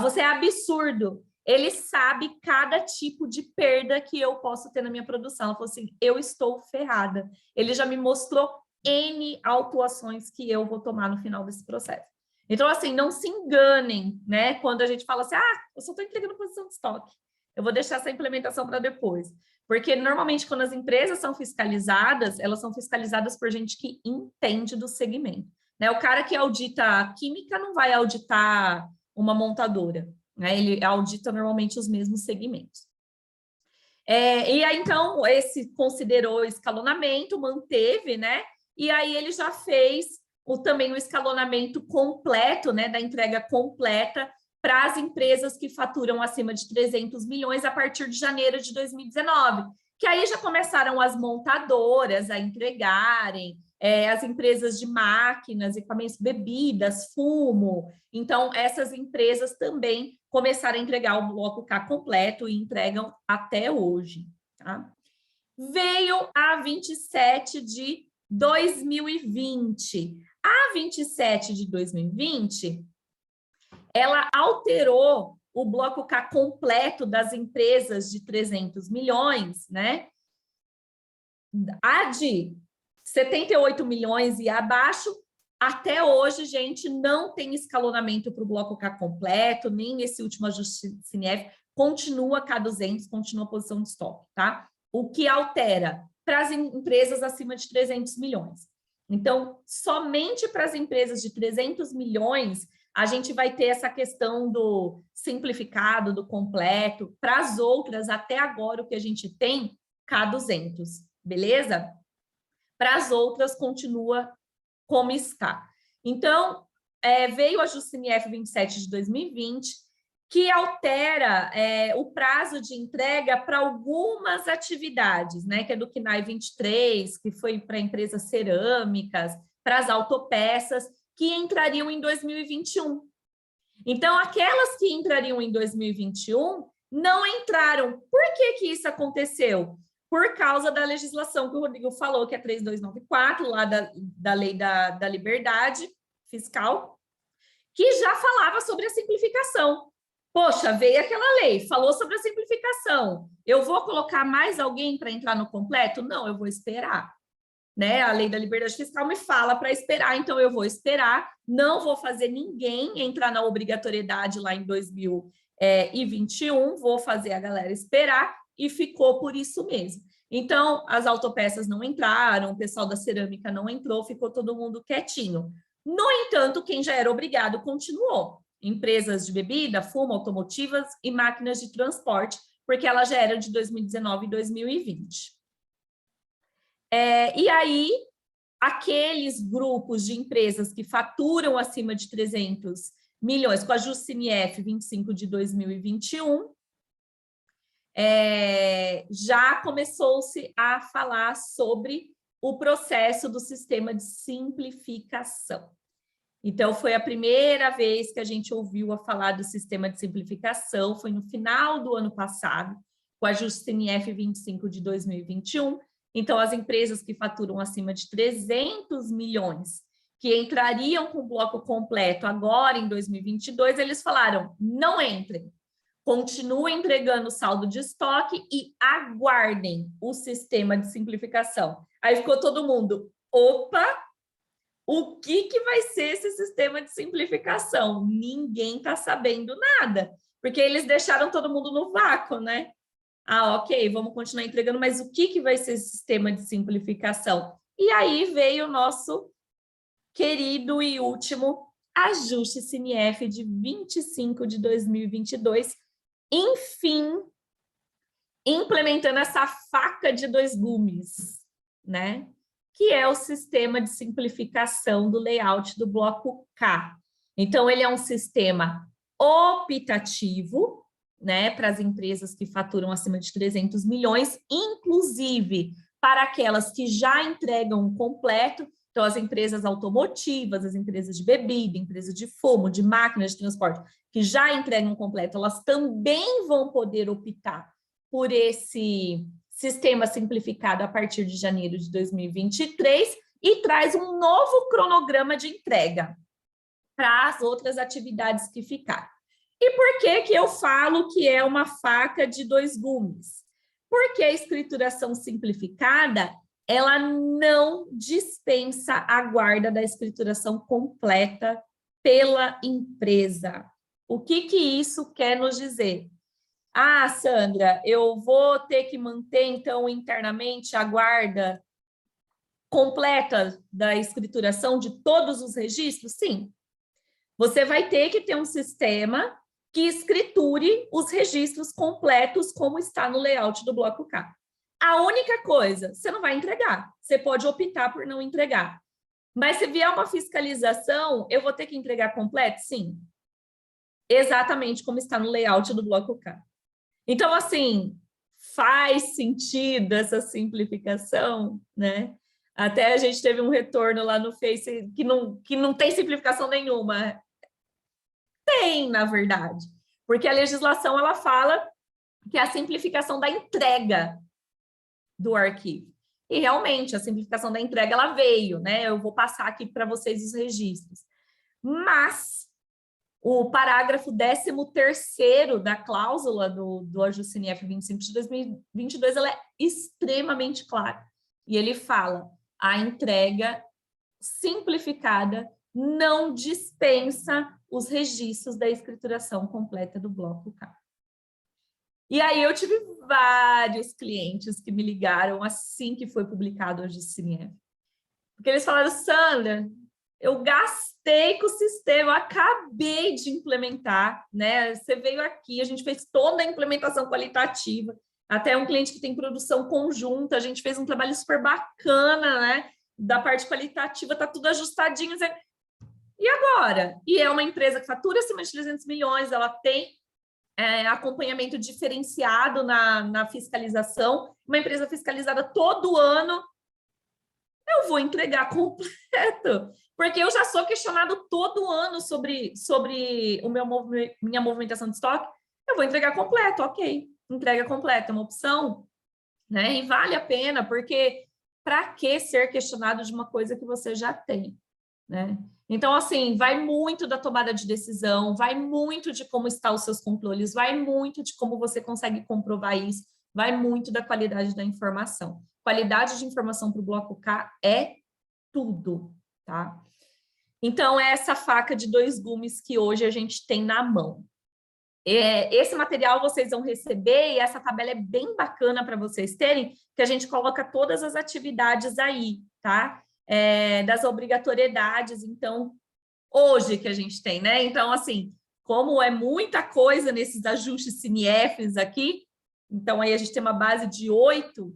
Você é absurdo. Ele sabe cada tipo de perda que eu posso ter na minha produção. Ela falou assim, eu estou ferrada. Ele já me mostrou N autuações que eu vou tomar no final desse processo. Então, assim, não se enganem, né? Quando a gente fala assim, eu só estou entregando posição de estoque. Eu vou deixar essa implementação para depois. Porque, normalmente, quando as empresas são fiscalizadas, elas são fiscalizadas por gente que entende do segmento, né? O cara que audita a química não vai auditar uma montadora, né? Ele audita, normalmente, os mesmos segmentos. E aí, então, esse considerou escalonamento, manteve, né? E aí ele já fez também o escalonamento completo, né, da entrega completa para as empresas que faturam acima de 300 milhões a partir de janeiro de 2019, que aí já começaram as montadoras a entregarem, as empresas de máquinas, equipamentos, bebidas, fumo. Então, essas empresas também começaram a entregar o bloco K completo e entregam até hoje. Tá? Veio a 27 de 2020. A 27 de 2020, ela alterou o bloco K completo das empresas de 300 milhões, né? A de 78 milhões e abaixo, até hoje, gente, não tem escalonamento para o bloco K completo, nem esse último ajuste CNF, continua K200, continua a posição de estoque, tá? O que altera para as empresas acima de 300 milhões. Então, somente para as empresas de 300 milhões, a gente vai ter essa questão do simplificado, do completo. Para as outras, até agora, o que a gente tem, K200, beleza? Para as outras, continua como está. Então, veio o ajuste CNF 27 de 2020, que altera o prazo de entrega para algumas atividades, né? Que é do CNAE 23, que foi para empresas cerâmicas, para as autopeças, que entrariam em 2021. Então, aquelas que entrariam em 2021 não entraram. Por que isso aconteceu? Por causa da legislação que o Rodrigo falou, que é 3294, lá da Lei da Liberdade Fiscal, que já falava sobre a simplificação. Poxa, veio aquela lei, falou sobre a simplificação. Eu vou colocar mais alguém para entrar no completo? Não, eu vou esperar. Né? A Lei da Liberdade Fiscal me fala para esperar, então eu vou esperar, não vou fazer ninguém entrar na obrigatoriedade lá em 2021, vou fazer a galera esperar, e ficou por isso mesmo. Então, as autopeças não entraram, o pessoal da cerâmica não entrou, ficou todo mundo quietinho. No entanto, quem já era obrigado continuou. Empresas de bebida, fumo, automotivas e máquinas de transporte, porque elas já eram de 2019 e 2020. E aí, aqueles grupos de empresas que faturam acima de 300 milhões, com a ajuste CNF 25 de 2021, já começou-se a falar sobre o processo do sistema de simplificação. Então, foi a primeira vez que a gente ouviu a falar do sistema de simplificação, foi no final do ano passado, com o ajuste CNF 25 de 2021. Então, as empresas que faturam acima de 300 milhões, que entrariam com o bloco completo agora em 2022, eles falaram, não entrem, continuem entregando saldo de estoque e aguardem o sistema de simplificação. Aí ficou todo mundo, opa, o que vai ser esse sistema de simplificação? Ninguém está sabendo nada, porque eles deixaram todo mundo no vácuo, né? Ah, ok, vamos continuar entregando, mas o que vai ser esse sistema de simplificação? E aí veio o nosso querido e último ajuste CNF de 25 de 2022, enfim, implementando essa faca de dois gumes, né? Que é o sistema de simplificação do layout do bloco K. Então, ele é um sistema optativo, né, para as empresas que faturam acima de 300 milhões, inclusive para aquelas que já entregam completo, então as empresas automotivas, as empresas de bebida, empresas de fumo, de máquinas de transporte, que já entregam completo, elas também vão poder optar por esse sistema simplificado a partir de janeiro de 2023 e traz um novo cronograma de entrega para as outras atividades que ficaram. E por que eu falo que é uma faca de dois gumes? Porque a escrituração simplificada, ela não dispensa a guarda da escrituração completa pela empresa. O que isso quer nos dizer? Ah, Sandra, eu vou ter que manter, então, internamente a guarda completa da escrituração de todos os registros? Sim. Você vai ter que ter um sistema que escriture os registros completos como está no layout do bloco K. A única coisa, você não vai entregar. Você pode optar por não entregar. Mas se vier uma fiscalização, eu vou ter que entregar completo? Sim. Exatamente como está no layout do bloco K. Então, assim, faz sentido essa simplificação, né? Até a gente teve um retorno lá no Face que não tem simplificação nenhuma. Tem, na verdade, porque a legislação ela fala que é a simplificação da entrega do arquivo. E realmente a simplificação da entrega ela veio, né? Eu vou passar aqui para vocês os registros. Mas o parágrafo 13º da cláusula do ajuste CNF 25 de 2022 ela é extremamente clara. E ele fala: a entrega simplificada não dispensa os registros da escrituração completa do bloco K. E aí eu tive vários clientes que me ligaram assim que foi publicado o ajuste CNF. Porque eles falaram: Sandra, eu gastei com o sistema, eu acabei de implementar, né? Você veio aqui, a gente fez toda a implementação qualitativa, até um cliente que tem produção conjunta, a gente fez um trabalho super bacana, né? Da parte qualitativa, tá tudo ajustadinho. E agora? E é uma empresa que fatura acima de 300 milhões, ela tem acompanhamento diferenciado na fiscalização, uma empresa fiscalizada todo ano, eu vou entregar completo, porque eu já sou questionado todo ano sobre minha movimentação de estoque, eu vou entregar completo, ok, entrega completa é uma opção, né? E vale a pena, porque para que ser questionado de uma coisa que você já tem, né? Então, assim, vai muito da tomada de decisão, vai muito de como estão os seus controles, vai muito de como você consegue comprovar isso, vai muito da qualidade da informação. Qualidade de informação para o bloco K é tudo, tá? Então, é essa faca de dois gumes que hoje a gente tem na mão. Esse material vocês vão receber e essa tabela é bem bacana para vocês terem, que a gente coloca todas as atividades aí, tá? Das obrigatoriedades, então, hoje que a gente tem, né? Então, assim, como é muita coisa nesses ajustes CNFs aqui, então aí a gente tem uma base de 8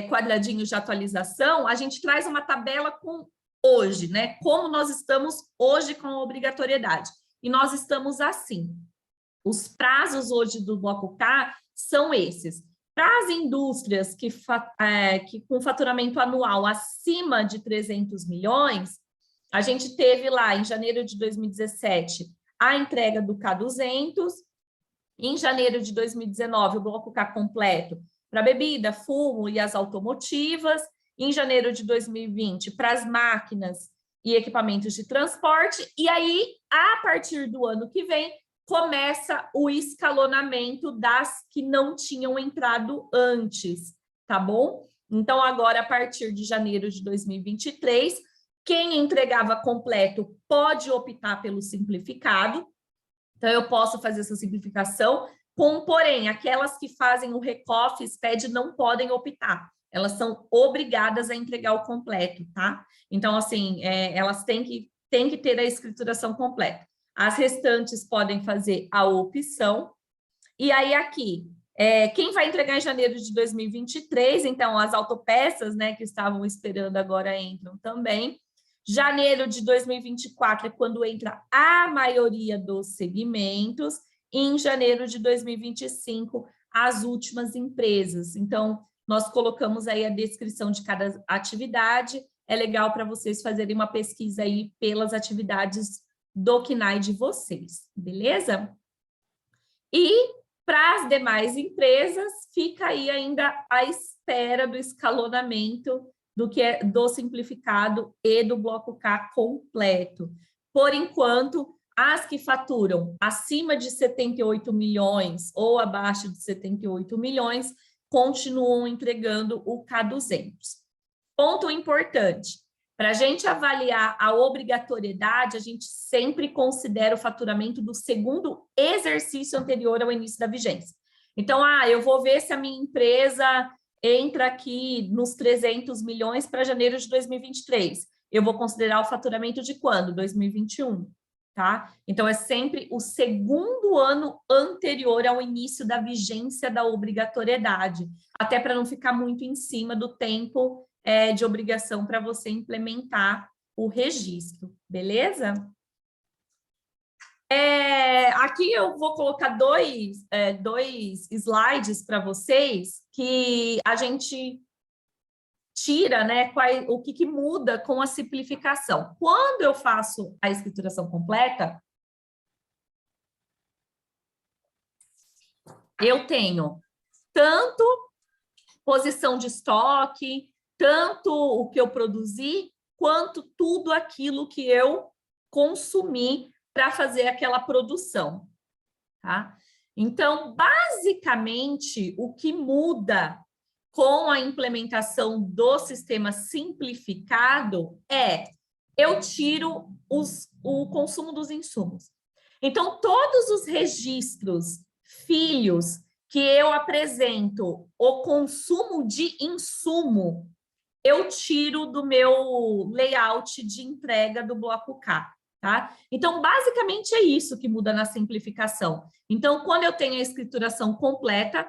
quadradinhos de atualização, a gente traz uma tabela com hoje, né? Como nós estamos hoje com a obrigatoriedade. E nós estamos assim. Os prazos hoje do bloco K são esses. Para as indústrias que com faturamento anual acima de 300 milhões, a gente teve lá, em janeiro de 2017, a entrega do K200, em janeiro de 2019, o bloco K completo para bebida, fumo e as automotivas, em janeiro de 2020, para as máquinas e equipamentos de transporte, e aí, a partir do ano que vem, começa o escalonamento das que não tinham entrado antes, tá bom? Então, agora, a partir de janeiro de 2023, quem entregava completo pode optar pelo simplificado. Então, eu posso fazer essa simplificação, porém, aquelas que fazem o RECOF, SPED, não podem optar. Elas são obrigadas a entregar o completo, tá? Então, assim, elas têm que ter a escrituração completa. As restantes podem fazer a opção. E aí, aqui, quem vai entregar em janeiro de 2023, então, as autopeças, né, que estavam esperando agora entram também. Janeiro de 2024 é quando entra a maioria dos segmentos. E em janeiro de 2025, as últimas empresas. Então, nós colocamos aí a descrição de cada atividade. É legal para vocês fazerem uma pesquisa aí pelas atividades do KNAI de vocês, beleza? E para as demais empresas, fica aí ainda à espera do escalonamento do simplificado e do bloco K completo. Por enquanto, as que faturam acima de 78 milhões ou abaixo de 78 milhões continuam entregando o K200. Ponto importante, para a gente avaliar a obrigatoriedade, a gente sempre considera o faturamento do segundo exercício anterior ao início da vigência. Então, eu vou ver se a minha empresa entra aqui nos 300 milhões para janeiro de 2023. Eu vou considerar o faturamento de quando? 2021, tá? Então, é sempre o segundo ano anterior ao início da vigência da obrigatoriedade, até para não ficar muito em cima do tempo de obrigação para você implementar o registro, beleza? Aqui eu vou colocar dois slides para vocês que a gente tira, né, o que muda com a simplificação. Quando eu faço a escrituração completa, eu tenho tanto posição de estoque, tanto o que eu produzi, quanto tudo aquilo que eu consumi para fazer aquela produção, tá? Então, basicamente, o que muda com a implementação do sistema simplificado eu tiro o consumo dos insumos. Então, todos os registros, filhos, que eu apresento o consumo de insumo, eu tiro do meu layout de entrega do bloco K, tá? Então, basicamente é isso que muda na simplificação. Então, quando eu tenho a escrituração completa,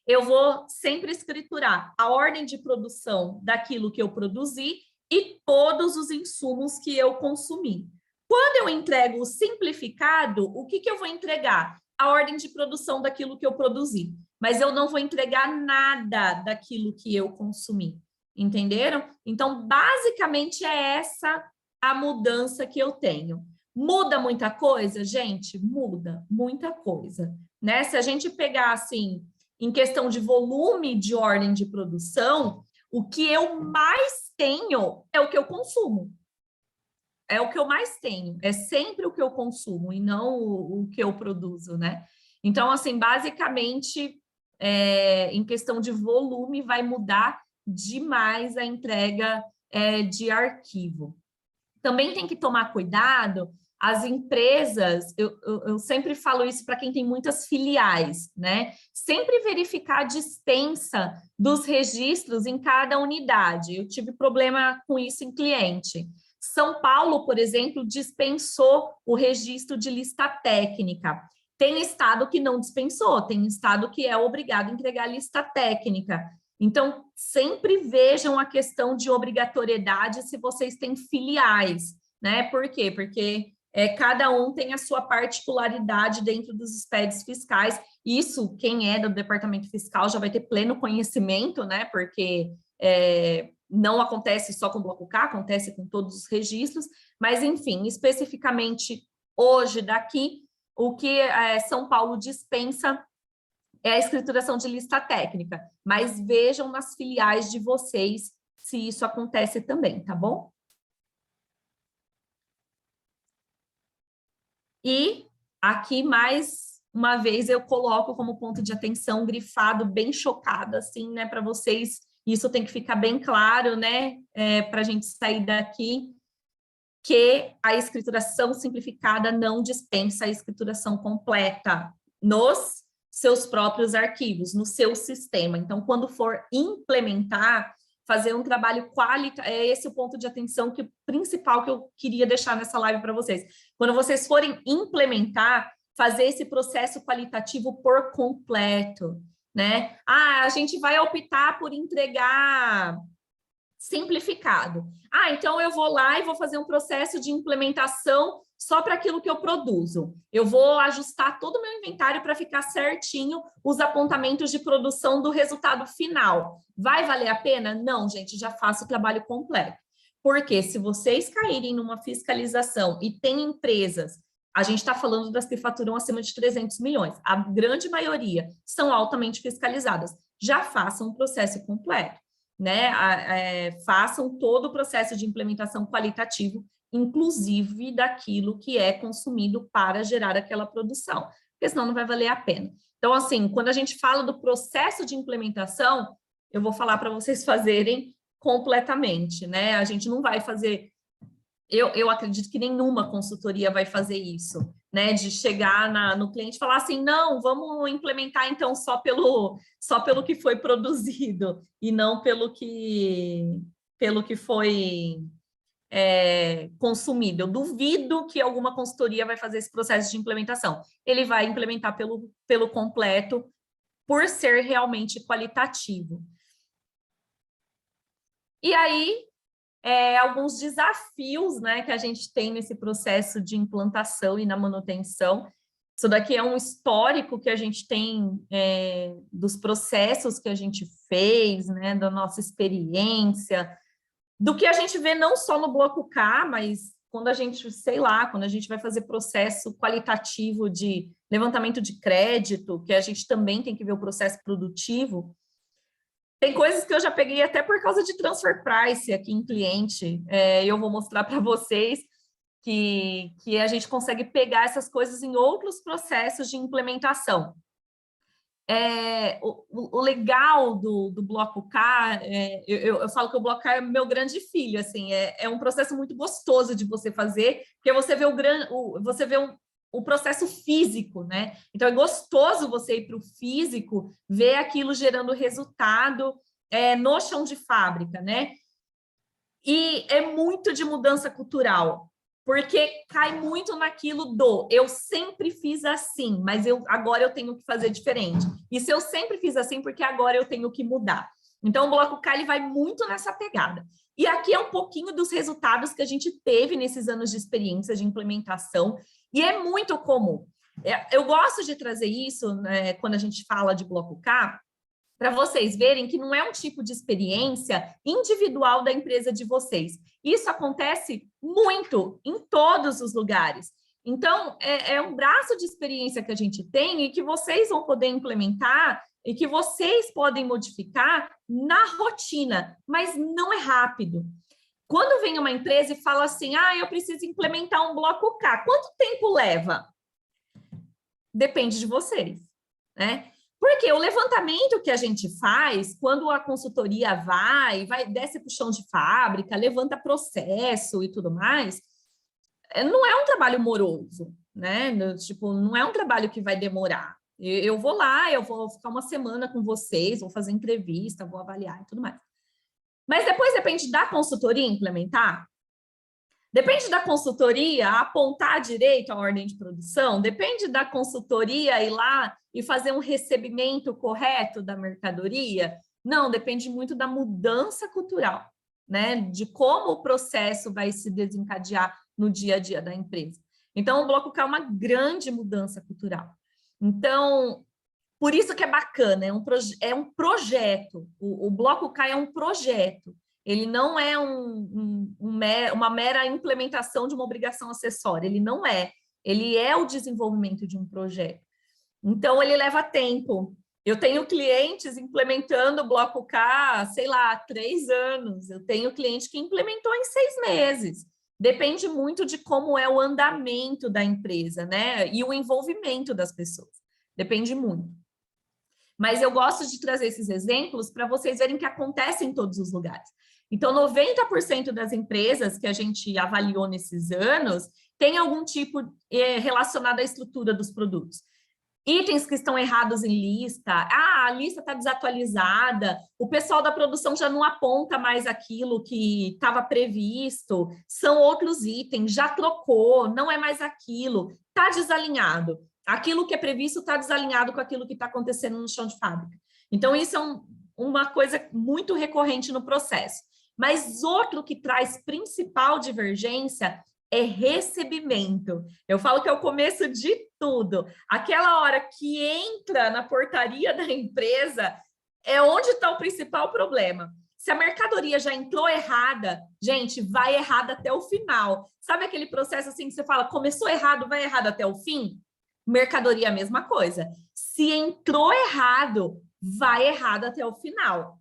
eu vou sempre escriturar a ordem de produção daquilo que eu produzi e todos os insumos que eu consumi. Quando eu entrego o simplificado, o que eu vou entregar? A ordem de produção daquilo que eu produzi, mas eu não vou entregar nada daquilo que eu consumi. Entenderam? Então, basicamente, é essa a mudança que eu tenho. Muda muita coisa, gente? Muda muita coisa, né? Se a gente pegar, assim, em questão de volume de ordem de produção, o que eu mais tenho é o que eu consumo. É o que eu mais tenho. É sempre o que eu consumo e não o que eu produzo, né? Então, assim, basicamente, em questão de volume, vai mudar demais a entrega de arquivo. Também tem que tomar cuidado, as empresas, eu sempre falo isso para quem tem muitas filiais, né? Sempre verificar a dispensa dos registros em cada unidade. Eu tive problema com isso em cliente. São Paulo, por exemplo, dispensou o registro de lista técnica. Tem estado que não dispensou, tem estado que é obrigado a entregar a lista técnica. Então, sempre vejam a questão de obrigatoriedade se vocês têm filiais, né? Por quê? Porque cada um tem a sua particularidade dentro dos SPEDs fiscais. Isso, quem é do departamento fiscal já vai ter pleno conhecimento, né? Porque não acontece só com o Bloco K, acontece com todos os registros, mas, enfim, especificamente hoje daqui, o que São Paulo dispensa é a escrituração de lista técnica, mas vejam nas filiais de vocês se isso acontece também, tá bom? E aqui, mais uma vez, eu coloco como ponto de atenção, grifado, bem chocada, assim, né, para vocês, isso tem que ficar bem claro, né, para a gente sair daqui, que a escrituração simplificada não dispensa a escrituração completa nos seus próprios arquivos, no seu sistema. Então, quando for implementar, fazer um trabalho qualitativo, é esse o ponto de atenção principal que eu queria deixar nessa live para vocês. Quando vocês forem implementar, fazer esse processo qualitativo por completo, né? A gente vai optar por entregar simplificado. Então eu vou lá e vou fazer um processo de implementação só para aquilo que eu produzo. Eu vou ajustar todo o meu inventário para ficar certinho os apontamentos de produção do resultado final. Vai valer a pena? Não, gente, já faço o trabalho completo. Porque se vocês caírem numa fiscalização e tem empresas, a gente está falando das que faturam acima de 300 milhões, a grande maioria são altamente fiscalizadas, já façam um processo completo, né? Façam todo o processo de implementação qualitativo, inclusive daquilo que é consumido para gerar aquela produção, porque senão não vai valer a pena. Então, assim, quando a gente fala do processo de implementação, eu vou falar para vocês fazerem completamente, né? A gente não vai fazer... Eu acredito que nenhuma consultoria vai fazer isso, né? De chegar no cliente e falar assim, não, vamos implementar então só pelo que foi produzido e não pelo que foi consumido. Eu duvido que alguma consultoria vai fazer esse processo de implementação. Ele vai implementar pelo completo, por ser realmente qualitativo. E aí, alguns desafios, né, que a gente tem nesse processo de implantação e na manutenção. Isso daqui é um histórico que a gente tem dos processos que a gente fez, né, da nossa experiência, do que a gente vê não só no Bloco K, mas quando a gente, sei lá, quando a gente vai fazer processo qualitativo de levantamento de crédito, que a gente também tem que ver o processo produtivo. Tem coisas que eu já peguei até por causa de transfer price aqui em cliente. Eu vou mostrar para vocês que a gente consegue pegar essas coisas em outros processos de implementação. O legal do Bloco K, eu falo que o Bloco K é meu grande filho, assim, é um processo muito gostoso de você fazer, porque você vê o processo físico, né? Então, é gostoso você ir para o físico, ver aquilo gerando resultado no chão de fábrica, né? E é muito de mudança cultural, porque cai muito naquilo eu sempre fiz assim, mas agora eu tenho que fazer diferente. E se eu sempre fiz assim, porque agora eu tenho que mudar. Então, o Bloco K ele vai muito nessa pegada. E aqui é um pouquinho dos resultados que a gente teve nesses anos de experiência de implementação, e é muito comum. Eu gosto de trazer isso, né, quando a gente fala de Bloco K, para vocês verem que não é um tipo de experiência individual da empresa de vocês. Isso acontece muito em todos os lugares. Então, é um braço de experiência que a gente tem e que vocês vão poder implementar e que vocês podem modificar na rotina, mas não é rápido. Quando vem uma empresa e fala assim, eu preciso implementar um Bloco K, quanto tempo leva? Depende de vocês, né? Porque o levantamento que a gente faz, quando a consultoria desce para o chão de fábrica, levanta processo e tudo mais, não é um trabalho moroso, né? Tipo, não é um trabalho que vai demorar. Eu vou lá, eu vou ficar uma semana com vocês, vou fazer entrevista, vou avaliar e tudo mais. Mas depois depende da consultoria implementar. Depende da consultoria apontar direito a ordem de produção, depende da consultoria ir lá e fazer um recebimento correto da mercadoria. Não, depende muito da mudança cultural, né? De como o processo vai se desencadear no dia a dia da empresa. Então, o Bloco K é uma grande mudança cultural. Então, por isso que é bacana, é um projeto. O Bloco K é um projeto. Ele não é uma mera implementação de uma obrigação acessória. Ele não é. Ele é o desenvolvimento de um projeto. Então, ele leva tempo. Eu tenho clientes implementando o Bloco K, sei lá, 3 anos. Eu tenho cliente que implementou em 6 meses. Depende muito de como é o andamento da empresa, né? E o envolvimento das pessoas. Depende muito. Mas eu gosto de trazer esses exemplos para vocês verem que acontece em todos os lugares. Então, 90% das empresas que a gente avaliou nesses anos tem algum tipo relacionado à estrutura dos produtos. Itens que estão errados em lista, a lista está desatualizada, o pessoal da produção já não aponta mais aquilo que estava previsto, são outros itens, já trocou, não é mais aquilo, está desalinhado. Aquilo que é previsto está desalinhado com aquilo que está acontecendo no chão de fábrica. Então, isso é uma coisa muito recorrente no processo. Mas outro que traz principal divergência é recebimento. Eu falo que é o começo de tudo. Aquela hora que entra na portaria da empresa é onde está o principal problema. Se a mercadoria já entrou errada, gente, vai errada até o final. Sabe aquele processo assim que você fala, começou errado, vai errado até o fim? Mercadoria é a mesma coisa. Se entrou errado, vai errado até o final.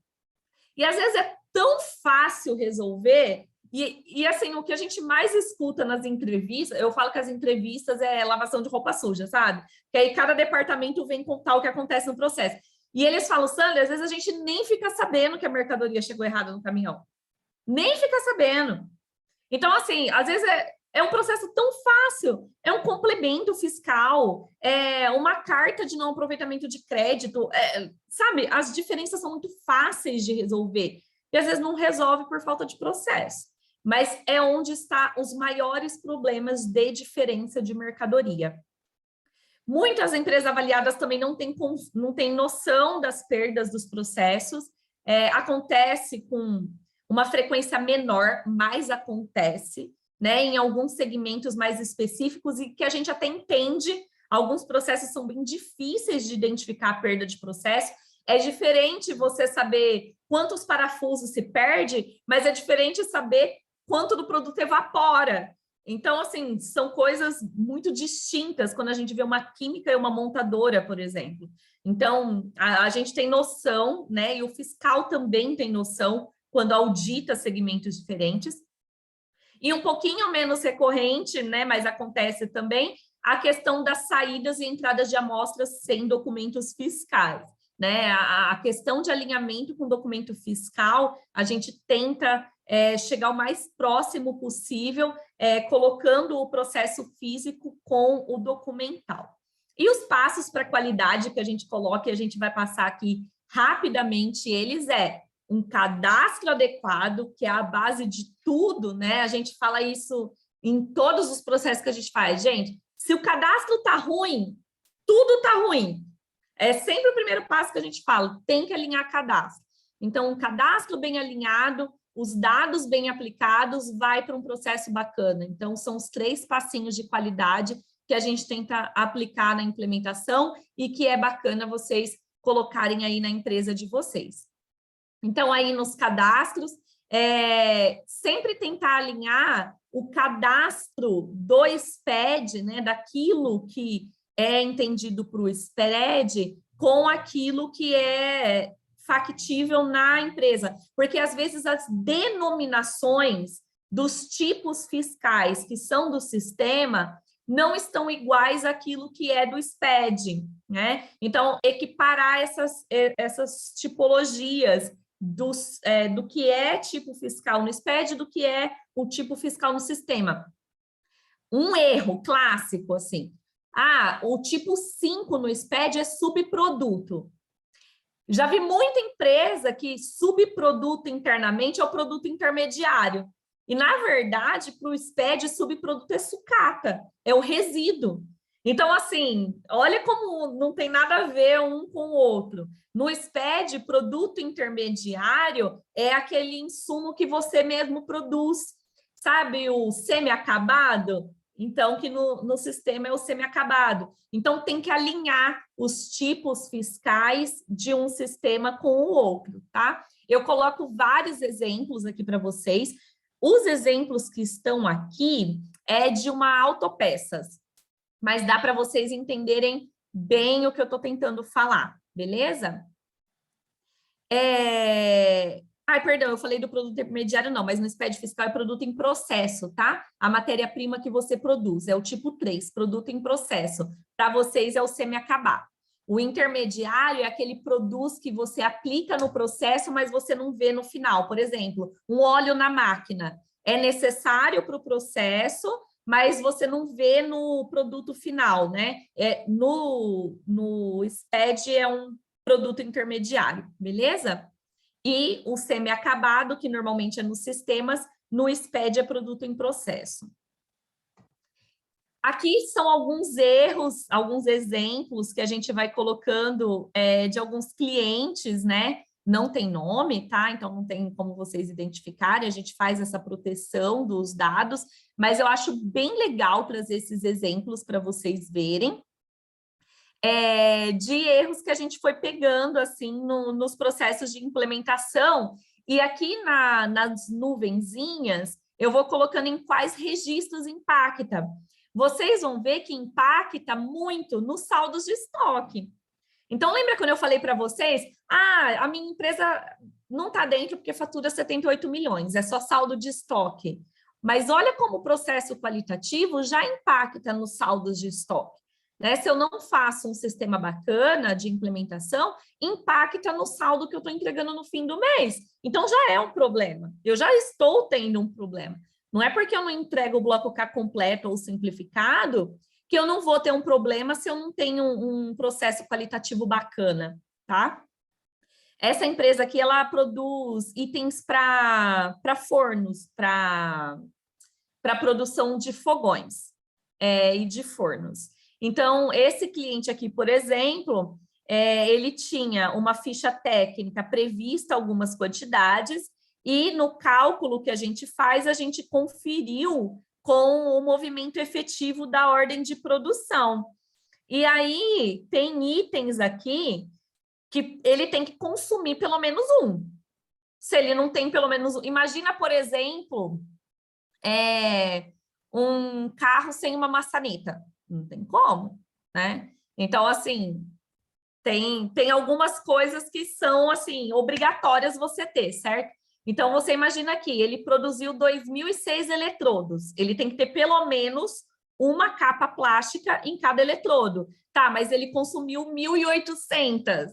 E às vezes é tão fácil resolver. E assim, o que a gente mais escuta nas entrevistas, eu falo que as entrevistas é lavação de roupa suja, sabe? Que aí cada departamento vem contar o que acontece no processo. E eles falam, Sandra, às vezes a gente nem fica sabendo que a mercadoria chegou errada no caminhão. Nem fica sabendo. Então, assim, às vezes é um processo tão fácil, é um complemento fiscal, é uma carta de não aproveitamento de crédito, sabe? As diferenças são muito fáceis de resolver. E às vezes não resolve por falta de processo. Mas é onde estão os maiores problemas de diferença de mercadoria. Muitas empresas avaliadas também não têm noção das perdas dos processos. Acontece com uma frequência menor, mas acontece, né, em alguns segmentos mais específicos e que a gente até entende. Alguns processos são bem difíceis de identificar a perda de processo. É diferente você saber quantos parafusos se perde, mas é diferente saber quanto do produto evapora. Então, assim, são coisas muito distintas quando a gente vê uma química e uma montadora, por exemplo. Então, a gente tem noção, né? E o fiscal também tem noção quando audita segmentos diferentes. E um pouquinho menos recorrente, né? Mas acontece também a questão das saídas e entradas de amostras sem documentos fiscais. Né? A questão de alinhamento com documento fiscal, a gente tenta chegar o mais próximo possível, colocando o processo físico com o documental. E os passos para a qualidade que a gente coloca, e a gente vai passar aqui rapidamente, eles um cadastro adequado, que é a base de tudo, né? A gente fala isso em todos os processos que a gente faz. Gente, se o cadastro está ruim, tudo está ruim. É sempre o primeiro passo que a gente fala, tem que alinhar cadastro. Então, um cadastro bem alinhado, os dados bem aplicados, vai para um processo bacana. Então, são os 3 passinhos de qualidade que a gente tenta aplicar na implementação e que é bacana vocês colocarem aí na empresa de vocês. Então, aí nos cadastros, sempre tentar alinhar o cadastro do SPED, né, daquilo que é entendido para o SPED com aquilo que é factível na empresa, porque às vezes as denominações dos tipos fiscais que são do sistema não estão iguais àquilo que é do SPED, né? Então, equiparar essas tipologias do que é tipo fiscal no SPED do que é o tipo fiscal no sistema. Um erro clássico, assim, o tipo 5 no SPED é subproduto. Já vi muita empresa que subproduto internamente é o produto intermediário. E, na verdade, para o SPED, subproduto é sucata, é o resíduo. Então, assim, olha como não tem nada a ver um com o outro. No SPED, produto intermediário é aquele insumo que você mesmo produz. Sabe o semi-acabado? Então, que no sistema é o semi-acabado. Então, tem que alinhar os tipos fiscais de um sistema com o outro, tá? Eu coloco vários exemplos aqui para vocês. Os exemplos que estão aqui é de uma autopeças, mas dá para vocês entenderem bem o que eu estou tentando falar, beleza? Ai, perdão, eu falei do produto intermediário, não, mas no SPED fiscal é produto em processo, tá? A matéria-prima que você produz, é o tipo 3, produto em processo. Para vocês é o semi-acabado. O intermediário é aquele produto que você aplica no processo, mas você não vê no final. Por exemplo, um óleo na máquina é necessário para o processo, mas você não vê no produto final, né? No SPED é um produto intermediário, beleza? E o semi-acabado, que normalmente é nos sistemas, no SPED é produto em processo. Aqui são alguns erros, alguns exemplos que a gente vai colocando de alguns clientes, né? Não tem nome, tá? Então não tem como vocês identificarem, a gente faz essa proteção dos dados, mas eu acho bem legal trazer esses exemplos para vocês verem. De erros que a gente foi pegando assim nos processos de implementação, e aqui nas nuvenzinhas eu vou colocando em quais registros impacta. Vocês vão ver que impacta muito nos saldos de estoque. Então, lembra quando eu falei para vocês? A minha empresa não está dentro porque fatura 78 milhões, é só saldo de estoque. Mas olha como o processo qualitativo já impacta nos saldos de estoque. Né? Se eu não faço um sistema bacana de implementação, impacta no saldo que eu estou entregando no fim do mês. Então, já é um problema. Eu já estou tendo um problema. Não é porque eu não entrego o bloco K completo ou simplificado que eu não vou ter um problema se eu não tenho um processo qualitativo bacana, tá? Essa empresa aqui, ela produz itens para fornos, para produção de fogões e de fornos. Então, esse cliente aqui, por exemplo, ele tinha uma ficha técnica prevista algumas quantidades e no cálculo que a gente faz, a gente conferiu com o movimento efetivo da ordem de produção. E aí, tem itens aqui que ele tem que consumir pelo menos um. Se ele não tem pelo menos um... Imagina, por exemplo, um carro sem uma maçaneta. Não tem como, né? Então, assim, tem algumas coisas que são, assim, obrigatórias você ter, certo? Então, você imagina aqui, ele produziu 2.006 eletrodos. Ele tem que ter pelo menos uma capa plástica em cada eletrodo. Tá, mas ele consumiu 1.800.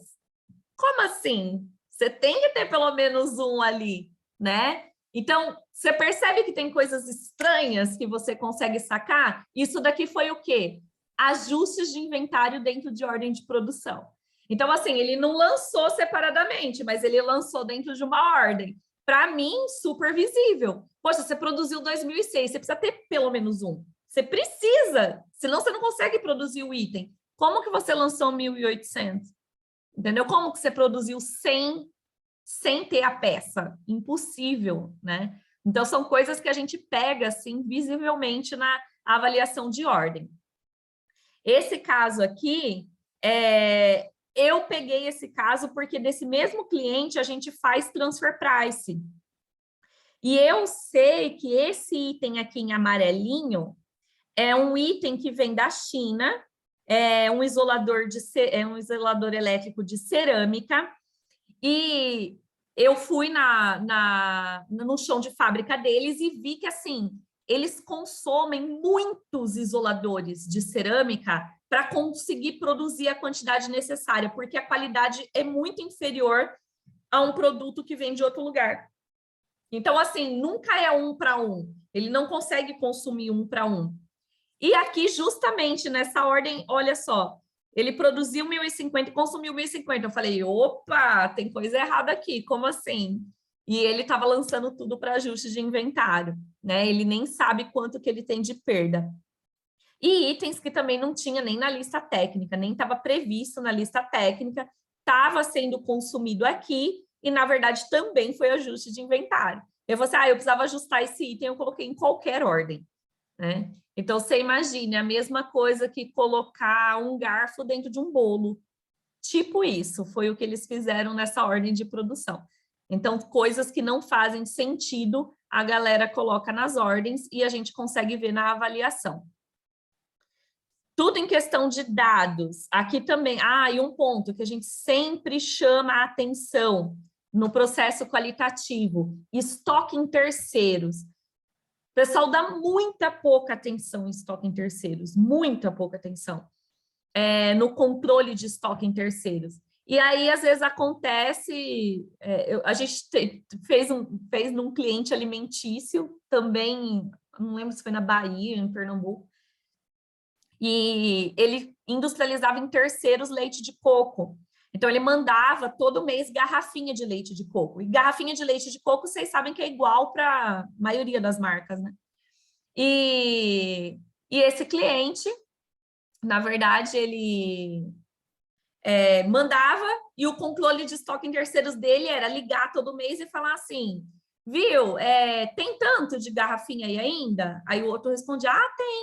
Como assim? Você tem que ter pelo menos um ali, né? Então, você percebe que tem coisas estranhas que você consegue sacar? Isso daqui foi o quê? Ajustes de inventário dentro de ordem de produção. Então, assim, ele não lançou separadamente, mas ele lançou dentro de uma ordem. Para mim, super visível. Poxa, você produziu 2.006, você precisa ter pelo menos um. Você precisa, senão você não consegue produzir o item. Como que você lançou 1.800? Entendeu? Como que você produziu sem ter a peça? Impossível, né? Então, são coisas que a gente pega, assim, visivelmente na avaliação de ordem. Esse caso aqui, eu peguei esse caso porque desse mesmo cliente a gente faz transfer price. E eu sei que esse item aqui em amarelinho é um item que vem da China, é um isolador elétrico de cerâmica, e eu fui no chão de fábrica deles e vi que, assim, eles consomem muitos isoladores de cerâmica para conseguir produzir a quantidade necessária, porque a qualidade é muito inferior a um produto que vem de outro lugar. Então, assim, nunca é 1 para 1. Ele não consegue consumir 1 para 1. E aqui, justamente nessa ordem, olha só, ele produziu 1.050 e consumiu 1.050. Eu falei, opa, tem coisa errada aqui, como assim? E ele estava lançando tudo para ajuste de inventário, né? Ele nem sabe quanto que ele tem de perda. E itens que também não tinha nem na lista técnica, nem estava previsto na lista técnica, estava sendo consumido aqui e, na verdade, também foi ajuste de inventário. Eu falei assim, eu precisava ajustar esse item, eu coloquei em qualquer ordem, né? Então, você imagine, a mesma coisa que colocar um garfo dentro de um bolo. Tipo isso, foi o que eles fizeram nessa ordem de produção. Então, coisas que não fazem sentido, a galera coloca nas ordens e a gente consegue ver na avaliação. Tudo em questão de dados. Aqui também, e um ponto que a gente sempre chama a atenção no processo qualitativo, estoque em terceiros. O pessoal dá muita pouca atenção em estoque em terceiros, muita pouca atenção no controle de estoque em terceiros. E aí, às vezes, acontece... a gente fez num cliente alimentício, também, não lembro se foi na Bahia, em Pernambuco, e ele industrializava em terceiros leite de coco. Então, ele mandava todo mês garrafinha de leite de coco. E garrafinha de leite de coco, vocês sabem que é igual para a maioria das marcas, né? E esse cliente, na verdade, ele mandava, e o controle de estoque em terceiros dele era ligar todo mês e falar assim, viu, tem tanto de garrafinha aí ainda? Aí o outro respondia,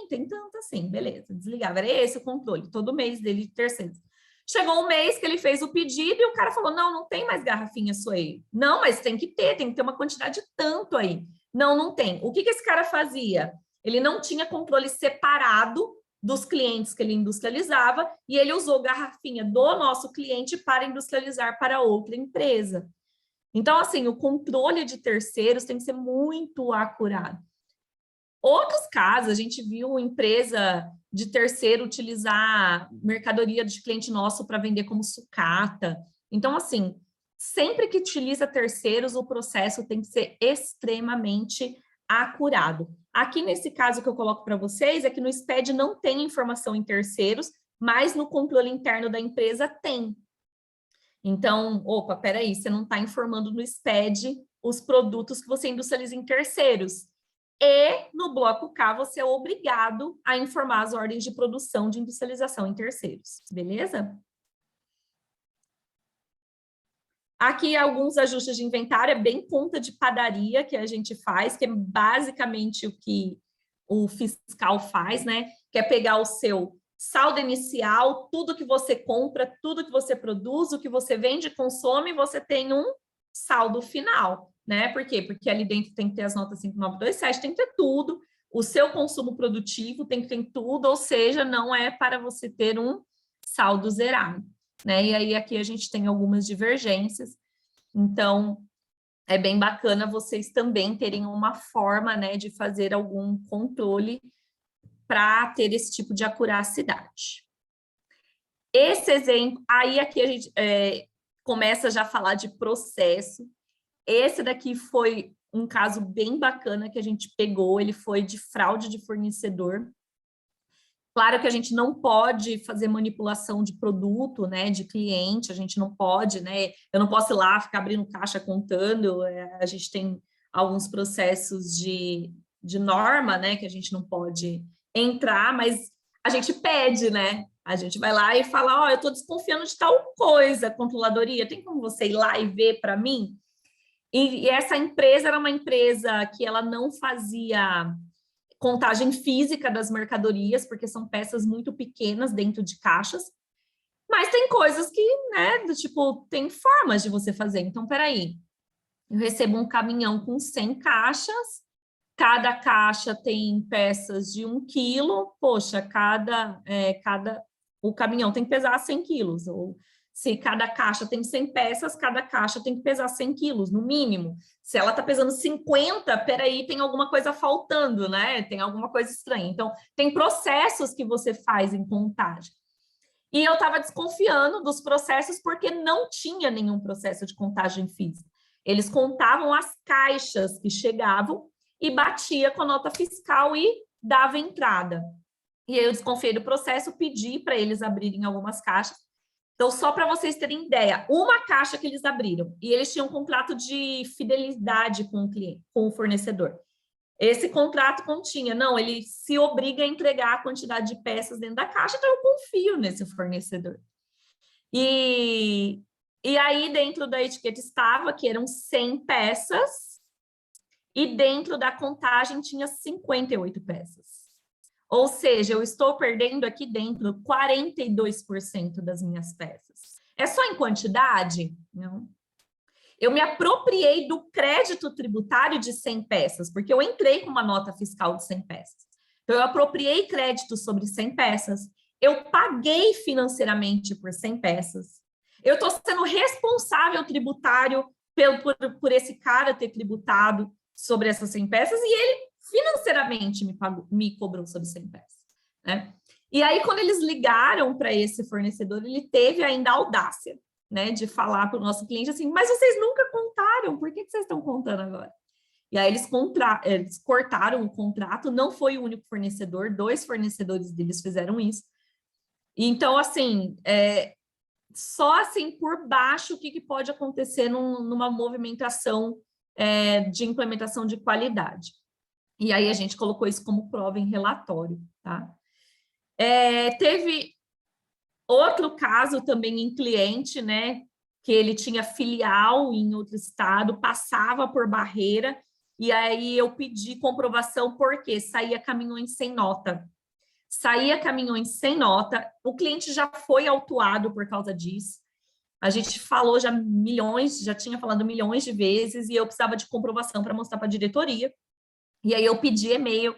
tem tanto assim, beleza, desligava. Era esse o controle, todo mês dele de terceiros. Chegou um mês que ele fez o pedido e o cara falou, não tem mais garrafinha sua aí. Não, mas tem que ter uma quantidade tanto aí. Não tem. O que esse cara fazia? Ele não tinha controle separado dos clientes que ele industrializava e ele usou garrafinha do nosso cliente para industrializar para outra empresa. Então, assim, o controle de terceiros tem que ser muito acurado. Outros casos, a gente viu empresa de terceiro utilizar mercadoria de cliente nosso para vender como sucata. Então, assim, sempre que utiliza terceiros, o processo tem que ser extremamente acurado. Aqui, nesse caso que eu coloco para vocês, é que no SPED não tem informação em terceiros, mas no controle interno da empresa tem. Então, peraí, você não está informando no SPED os produtos que você industrializa em terceiros. E no bloco K, você é obrigado a informar as ordens de produção de industrialização em terceiros, beleza? Aqui alguns ajustes de inventário, é bem conta de padaria que a gente faz, que é basicamente o que o fiscal faz, né? Que é pegar o seu saldo inicial, tudo que você compra, tudo que você produz, o que você vende e consome, você tem um saldo final, né? Por quê? Porque ali dentro tem que ter as notas 5927, tem que ter tudo, o seu consumo produtivo tem que ter tudo, ou seja, não é para você ter um saldo zerado, né? E aí aqui a gente tem algumas divergências, então é bem bacana vocês também terem uma forma, né, de fazer algum controle para ter esse tipo de acuracidade. Esse exemplo, aí aqui a gente começa já a falar de processo. Esse daqui foi um caso bem bacana que a gente pegou, ele foi de fraude de fornecedor. Claro que a gente não pode fazer manipulação de produto, né, de cliente, a gente não pode, né, eu não posso ir lá ficar abrindo caixa contando, a gente tem alguns processos de norma, né, que a gente não pode entrar, mas a gente pede, né, a gente vai lá e fala, eu estou desconfiando de tal coisa, controladoria, tem como você ir lá e ver para mim? E essa empresa era uma empresa que ela não fazia contagem física das mercadorias, porque são peças muito pequenas dentro de caixas, mas tem coisas que, né, tipo, tem formas de você fazer. Então, peraí, eu recebo um caminhão com 100 caixas, cada caixa tem peças de 1 quilo, poxa, o caminhão tem que pesar 100 quilos, ou se cada caixa tem 100 peças, cada caixa tem que pesar 100 quilos, no mínimo. Se ela está pesando 50, peraí, tem alguma coisa faltando, né? Tem alguma coisa estranha. Então, tem processos que você faz em contagem. E eu estava desconfiando dos processos porque não tinha nenhum processo de contagem física. Eles contavam as caixas que chegavam e batia com a nota fiscal e dava entrada. E aí eu desconfiei do processo, pedi para eles abrirem algumas caixas. Então, só para vocês terem ideia, uma caixa que eles abriram, e eles tinham um contrato de fidelidade com o cliente, com o fornecedor. Esse contrato continha, ele se obriga a entregar a quantidade de peças dentro da caixa, então eu confio nesse fornecedor. E aí, dentro da etiqueta estava que eram 100 peças, e dentro da contagem tinha 58 peças. Ou seja, eu estou perdendo aqui dentro 42% das minhas peças. É só em quantidade? Não. Eu me apropriei do crédito tributário de 100 peças, porque eu entrei com uma nota fiscal de 100 peças. Então, eu apropriei crédito sobre 100 peças, eu paguei financeiramente por 100 peças, eu estou sendo responsável tributário por esse cara ter tributado sobre essas 100 peças e ele financeiramente me cobrou sobre 100 peças, né? E aí, quando eles ligaram para esse fornecedor, ele teve ainda a audácia, né, de falar para o nosso cliente assim, mas vocês nunca contaram, por que vocês estão contando agora? E aí eles cortaram o contrato, não foi o único fornecedor, 2 fornecedores deles fizeram isso. Então, assim, só assim por baixo o que pode acontecer numa movimentação de implementação de qualidade. E aí a gente colocou isso como prova em relatório, tá? Teve outro caso também em cliente, né, que ele tinha filial em outro estado, passava por barreira, e aí eu pedi comprovação porque saía caminhões sem nota. Saía caminhões sem nota, o cliente já foi autuado por causa disso. A gente falou já tinha falado milhões de vezes, e eu precisava de comprovação para mostrar para a diretoria. E aí eu pedi e-mail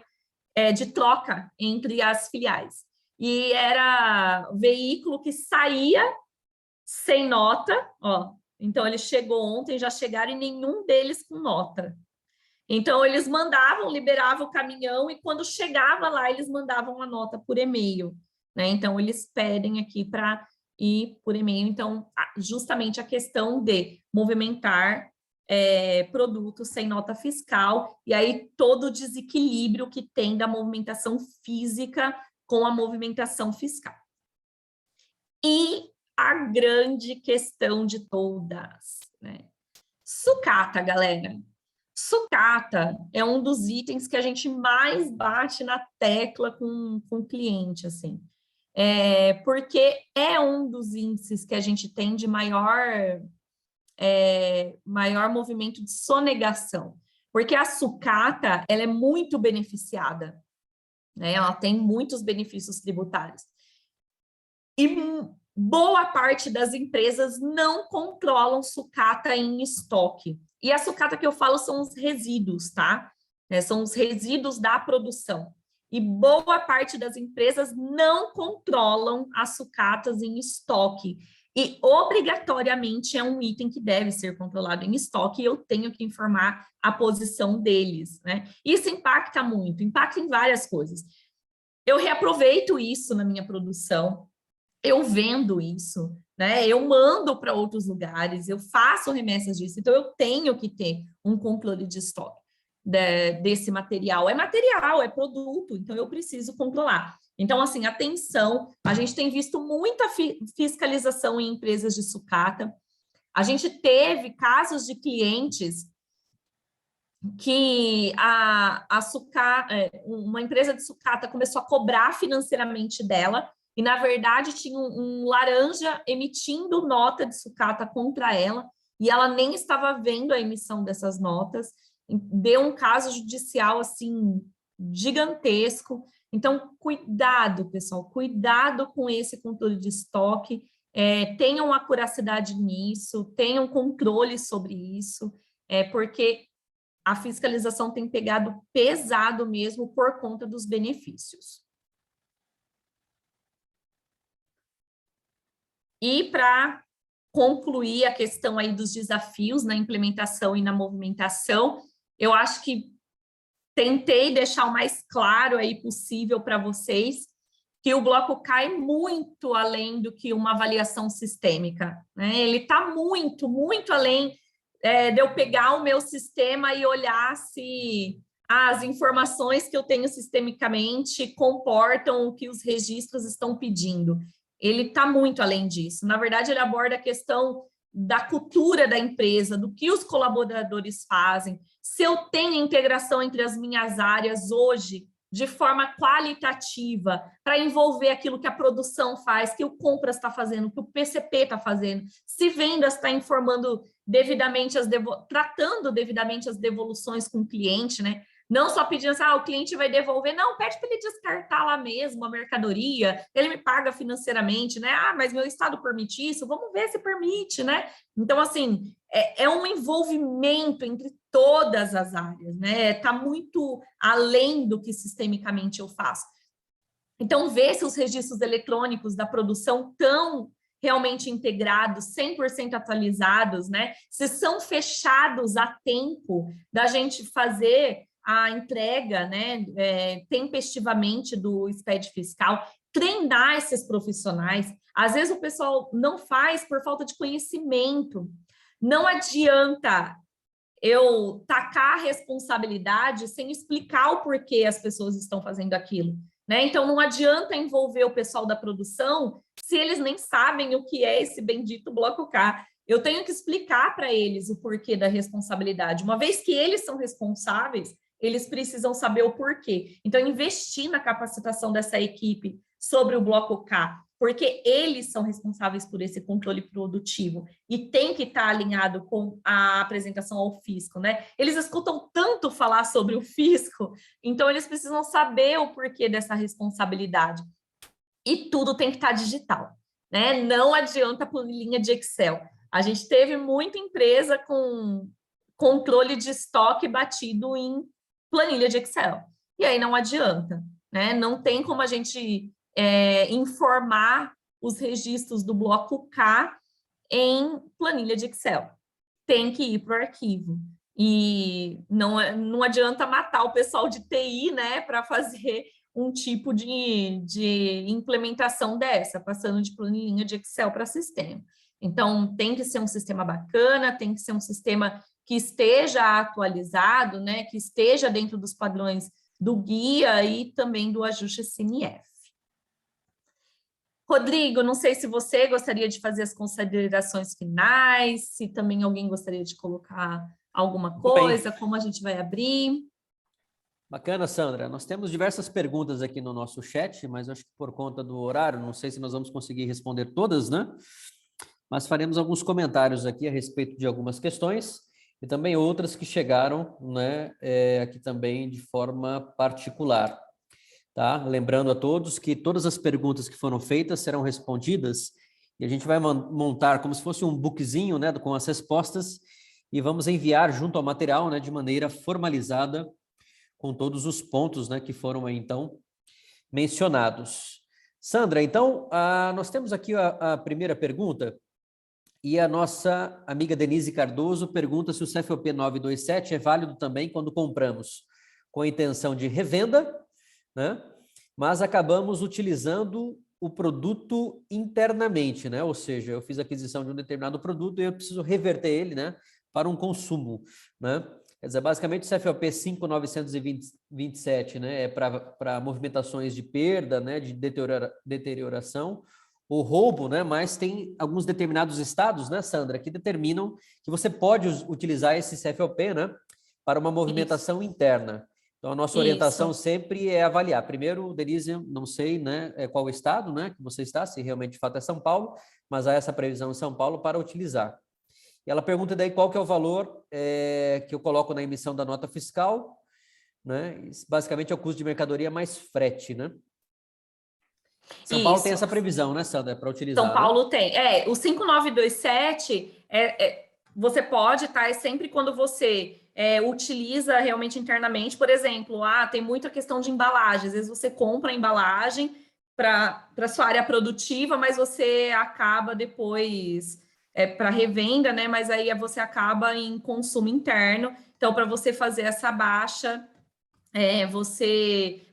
de troca entre as filiais. E era veículo que saía sem nota, ó. Então, ele chegou ontem, já chegaram e nenhum deles com nota. Então, eles mandavam, liberavam o caminhão e quando chegava lá, eles mandavam a nota por e-mail, né? Então, eles pedem aqui para ir por e-mail. Então, justamente a questão de movimentar produtos sem nota fiscal, e aí todo o desequilíbrio que tem da movimentação física com a movimentação fiscal. E a grande questão de todas, né? Sucata, galera. Sucata é um dos itens que a gente mais bate na tecla com o cliente, assim. Porque é um dos índices que a gente tem de maior movimento de sonegação. Porque a sucata, ela é muito beneficiada, né? Ela tem muitos benefícios tributários. E boa parte das empresas não controlam sucata em estoque. E a sucata que eu falo são os resíduos, tá? São os resíduos da produção. E boa parte das empresas não controlam as sucatas em estoque. E, obrigatoriamente, é um item que deve ser controlado em estoque e eu tenho que informar a posição deles, né? Isso impacta muito, impacta em várias coisas. Eu reaproveito isso na minha produção, eu vendo isso, né? Eu mando para outros lugares, eu faço remessas disso, então eu tenho que ter um controle de estoque desse material. É material, é produto, então eu preciso controlar. Então, assim, atenção, a gente tem visto muita fiscalização em empresas de sucata. A gente teve casos de clientes que uma empresa de sucata começou a cobrar financeiramente dela, e, na verdade, tinha um laranja emitindo nota de sucata contra ela, e ela nem estava vendo a emissão dessas notas. Deu um caso judicial, assim, gigantesco. Então, cuidado, pessoal, cuidado com esse controle de estoque, tenham acuracidade nisso, tenham controle sobre isso, porque a fiscalização tem pegado pesado mesmo por conta dos benefícios. E para concluir a questão aí dos desafios na implementação e na movimentação, eu acho que tentei deixar o mais claro aí possível para vocês que o bloco cai muito além do que uma avaliação sistêmica, né? Ele está muito, muito além de eu pegar o meu sistema e olhar se as informações que eu tenho sistemicamente comportam o que os registros estão pedindo. Ele está muito além disso. Na verdade, ele aborda a questão da cultura da empresa, do que os colaboradores fazem, se eu tenho integração entre as minhas áreas hoje, de forma qualitativa, para envolver aquilo que a produção faz, que o compras está fazendo, que o PCP está fazendo, se vendas está informando devidamente, tratando devidamente as devoluções com o cliente, né? Não só pedindo assim, o cliente vai devolver, não, pede para ele descartar lá mesmo a mercadoria, ele me paga financeiramente, né? Mas meu estado permite isso, vamos ver se permite, né? Então, assim, é um envolvimento entre todas as áreas, né? Está muito além do que sistemicamente eu faço. Então, ver se os registros eletrônicos da produção estão realmente integrados, 100% atualizados, né? Se são fechados a tempo da gente fazer a entrega, né, tempestivamente do SPED fiscal, treinar esses profissionais. Às vezes o pessoal não faz por falta de conhecimento. Não adianta eu tacar a responsabilidade sem explicar o porquê as pessoas estão fazendo aquilo, né? Então, não adianta envolver o pessoal da produção se eles nem sabem o que é esse bendito bloco K. Eu tenho que explicar para eles o porquê da responsabilidade. Uma vez que eles são responsáveis, eles precisam saber o porquê. Então, investir na capacitação dessa equipe sobre o bloco K, porque eles são responsáveis por esse controle produtivo e tem que estar alinhado com a apresentação ao fisco, né? Eles escutam tanto falar sobre o fisco, então eles precisam saber o porquê dessa responsabilidade. E tudo tem que estar digital, né? Não adianta planilha de Excel. A gente teve muita empresa com controle de estoque batido em planilha de Excel. E aí não adianta, né? Não tem como a gente informar os registros do bloco K em planilha de Excel. Tem que ir para o arquivo. E não adianta matar o pessoal de TI, né, para fazer um tipo de implementação dessa, passando de planilha de Excel para sistema. Então, tem que ser um sistema bacana, tem que ser um sistema que esteja atualizado, né, que esteja dentro dos padrões do guia e também do ajuste CNF. Rodrigo, não sei se você gostaria de fazer as considerações finais, se também alguém gostaria de colocar alguma coisa, como a gente vai abrir. Bacana, Sandra. Nós temos diversas perguntas aqui no nosso chat, mas acho que por conta do horário, não sei se nós vamos conseguir responder todas, né? Mas faremos alguns comentários aqui a respeito de algumas questões e também outras que chegaram, né, aqui também de forma particular. Tá? Lembrando a todos que todas as perguntas que foram feitas serão respondidas e a gente vai montar como se fosse um bookzinho, né, com as respostas e vamos enviar junto ao material, né, de maneira formalizada com todos os pontos, né, que foram aí, então mencionados. Sandra, então, nós temos aqui a primeira pergunta e a nossa amiga Denise Cardoso pergunta se o CFOP 927 é válido também quando compramos com a intenção de revenda, né? Mas acabamos utilizando o produto internamente, né? Ou seja, eu fiz a aquisição de um determinado produto e eu preciso reverter ele, né, para um consumo, né? Quer dizer, basicamente o CFOP 5.927, né, é para movimentações de perda, né, de deterioração, ou roubo, né, mas tem alguns determinados estados, né, Sandra, que determinam que você pode utilizar esse CFOP, né, para uma movimentação interna. Então, a nossa orientação sempre é avaliar. Primeiro, Denise, não sei, né, qual o estado, né, que você está, se realmente de fato é São Paulo, mas há essa previsão em São Paulo para utilizar. E ela pergunta daí qual que é o valor que eu coloco na emissão da nota fiscal, né? Basicamente é o custo de mercadoria mais frete, né? São Paulo tem essa previsão, né, Sandra, para utilizar. São Paulo tem. O 5927 você pode, tá? É sempre quando você utiliza realmente internamente, por exemplo, tem muita questão de embalagem. Às vezes você compra a embalagem para sua área produtiva, mas você acaba depois para revenda, né? Mas aí você acaba em consumo interno. Então, para você fazer essa baixa,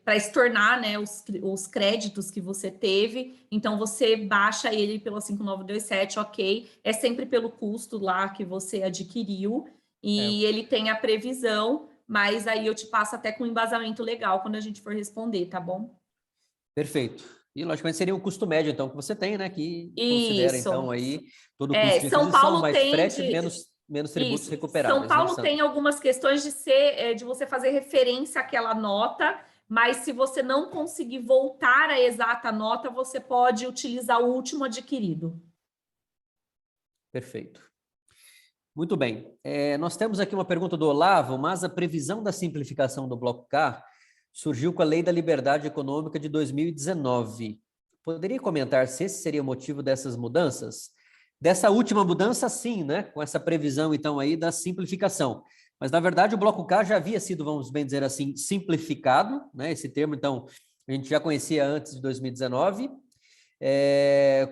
para estornar, né, os créditos que você teve, então você baixa ele pelo 5927, ok, é sempre pelo custo lá que você adquiriu, e ele tem a previsão, mas aí eu te passo até com embasamento legal quando a gente for responder, tá bom? Perfeito. E, logicamente, seria o custo médio, então, que você tem, né, que considera, então, aí, todo o custo de São aquisição, Paulo mais tem frete, menos tributos recuperáveis. São Paulo né, tem algumas questões de você fazer referência àquela nota, mas se você não conseguir voltar à exata nota, você pode utilizar o último adquirido. Perfeito. Muito bem. Nós temos aqui uma pergunta do Olavo, mas a previsão da simplificação do Bloco K surgiu com a Lei da Liberdade Econômica de 2019. Poderia comentar se esse seria o motivo dessas mudanças? Dessa última mudança, sim, né? Com essa previsão, então, aí da simplificação. Mas, na verdade, o Bloco K já havia sido, vamos bem dizer assim, simplificado, né? Esse termo, então, a gente já conhecia antes de 2019,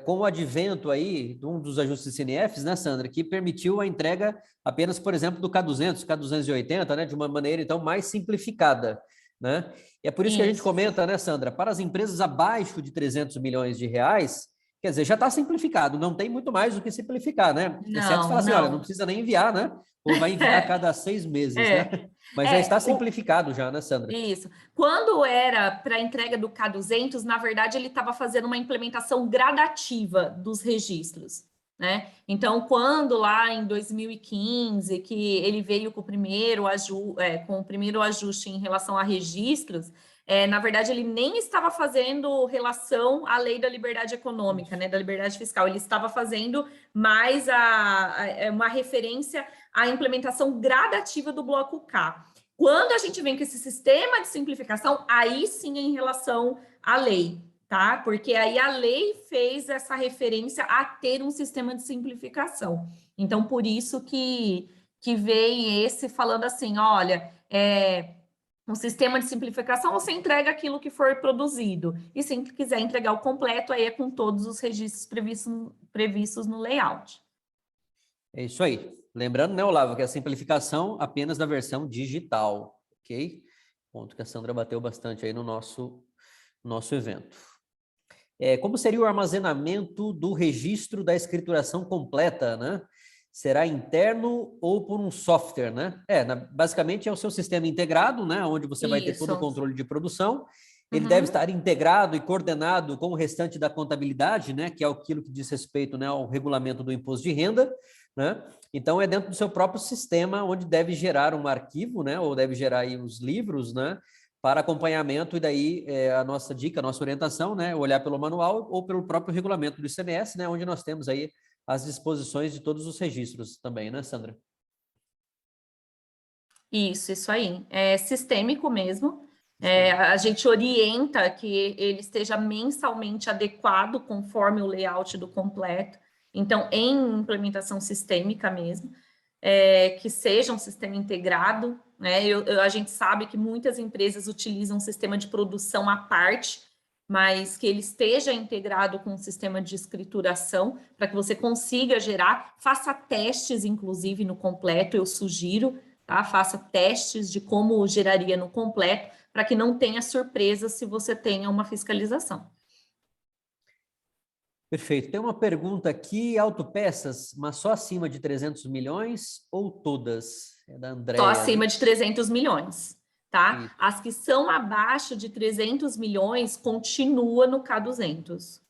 com o advento aí de um dos ajustes CNFs, né, Sandra, que permitiu a entrega apenas, por exemplo, do K200, K280, né, de uma maneira, então, mais simplificada, né? E é por isso que a gente comenta, né, Sandra, para as empresas abaixo de 300 milhões de reais, quer dizer, já está simplificado, não tem muito mais o que simplificar, né? Exceto falar assim, olha, não precisa nem enviar, né? Ou vai enviar a cada 6 meses, né? Mas já está simplificado já, né, Sandra? Isso. Quando era para a entrega do K200, na verdade, ele estava fazendo uma implementação gradativa dos registros, né? Então, quando lá em 2015, que ele veio com o primeiro ajuste em relação a registros, na verdade, ele nem estava fazendo relação à lei da liberdade econômica, né, da liberdade fiscal, ele estava fazendo mais uma referência à implementação gradativa do Bloco K. Quando a gente vem com esse sistema de simplificação, aí sim é em relação à lei, tá? Porque aí a lei fez essa referência a ter um sistema de simplificação. Então, por isso que veio esse falando assim, olha, um sistema de simplificação, você entrega aquilo que for produzido. E se quiser entregar o completo, aí é com todos os registros previstos no layout. É isso aí. Lembrando, né, Olavo, que a simplificação apenas da versão digital, ok? Ponto que a Sandra bateu bastante aí no nosso evento. Como seria o armazenamento do registro da escrituração completa, né? Será interno ou por um software, né? Basicamente é o seu sistema integrado, né? Onde você vai ter todo o controle de produção. Ele deve estar integrado e coordenado com o restante da contabilidade, né? Que é aquilo que diz respeito, né, ao regulamento do imposto de renda, né? Então, é dentro do seu próprio sistema onde deve gerar um arquivo, né? Ou deve gerar aí os livros, né? Para acompanhamento, e daí a nossa dica, a nossa orientação, né? Olhar pelo manual ou pelo próprio regulamento do ICMS, né? Onde nós temos aí as disposições de todos os registros também, né, Sandra? Isso aí. É sistêmico mesmo. A gente orienta que ele esteja mensalmente adequado conforme o layout do completo. Então, em implementação sistêmica mesmo, que seja um sistema integrado, né? A gente sabe que muitas empresas utilizam um sistema de produção à parte, mas que ele esteja integrado com o sistema de escrituração, para que você consiga gerar, faça testes, inclusive, no completo, eu sugiro, tá? Faça testes de como geraria no completo, para que não tenha surpresa se você tenha uma fiscalização. Perfeito. Tem uma pergunta aqui, autopeças, mas só acima de 300 milhões ou todas? É da Andréia. Só acima de 300 milhões, tá? Isso. As que são abaixo de 300 milhões, continua no K200.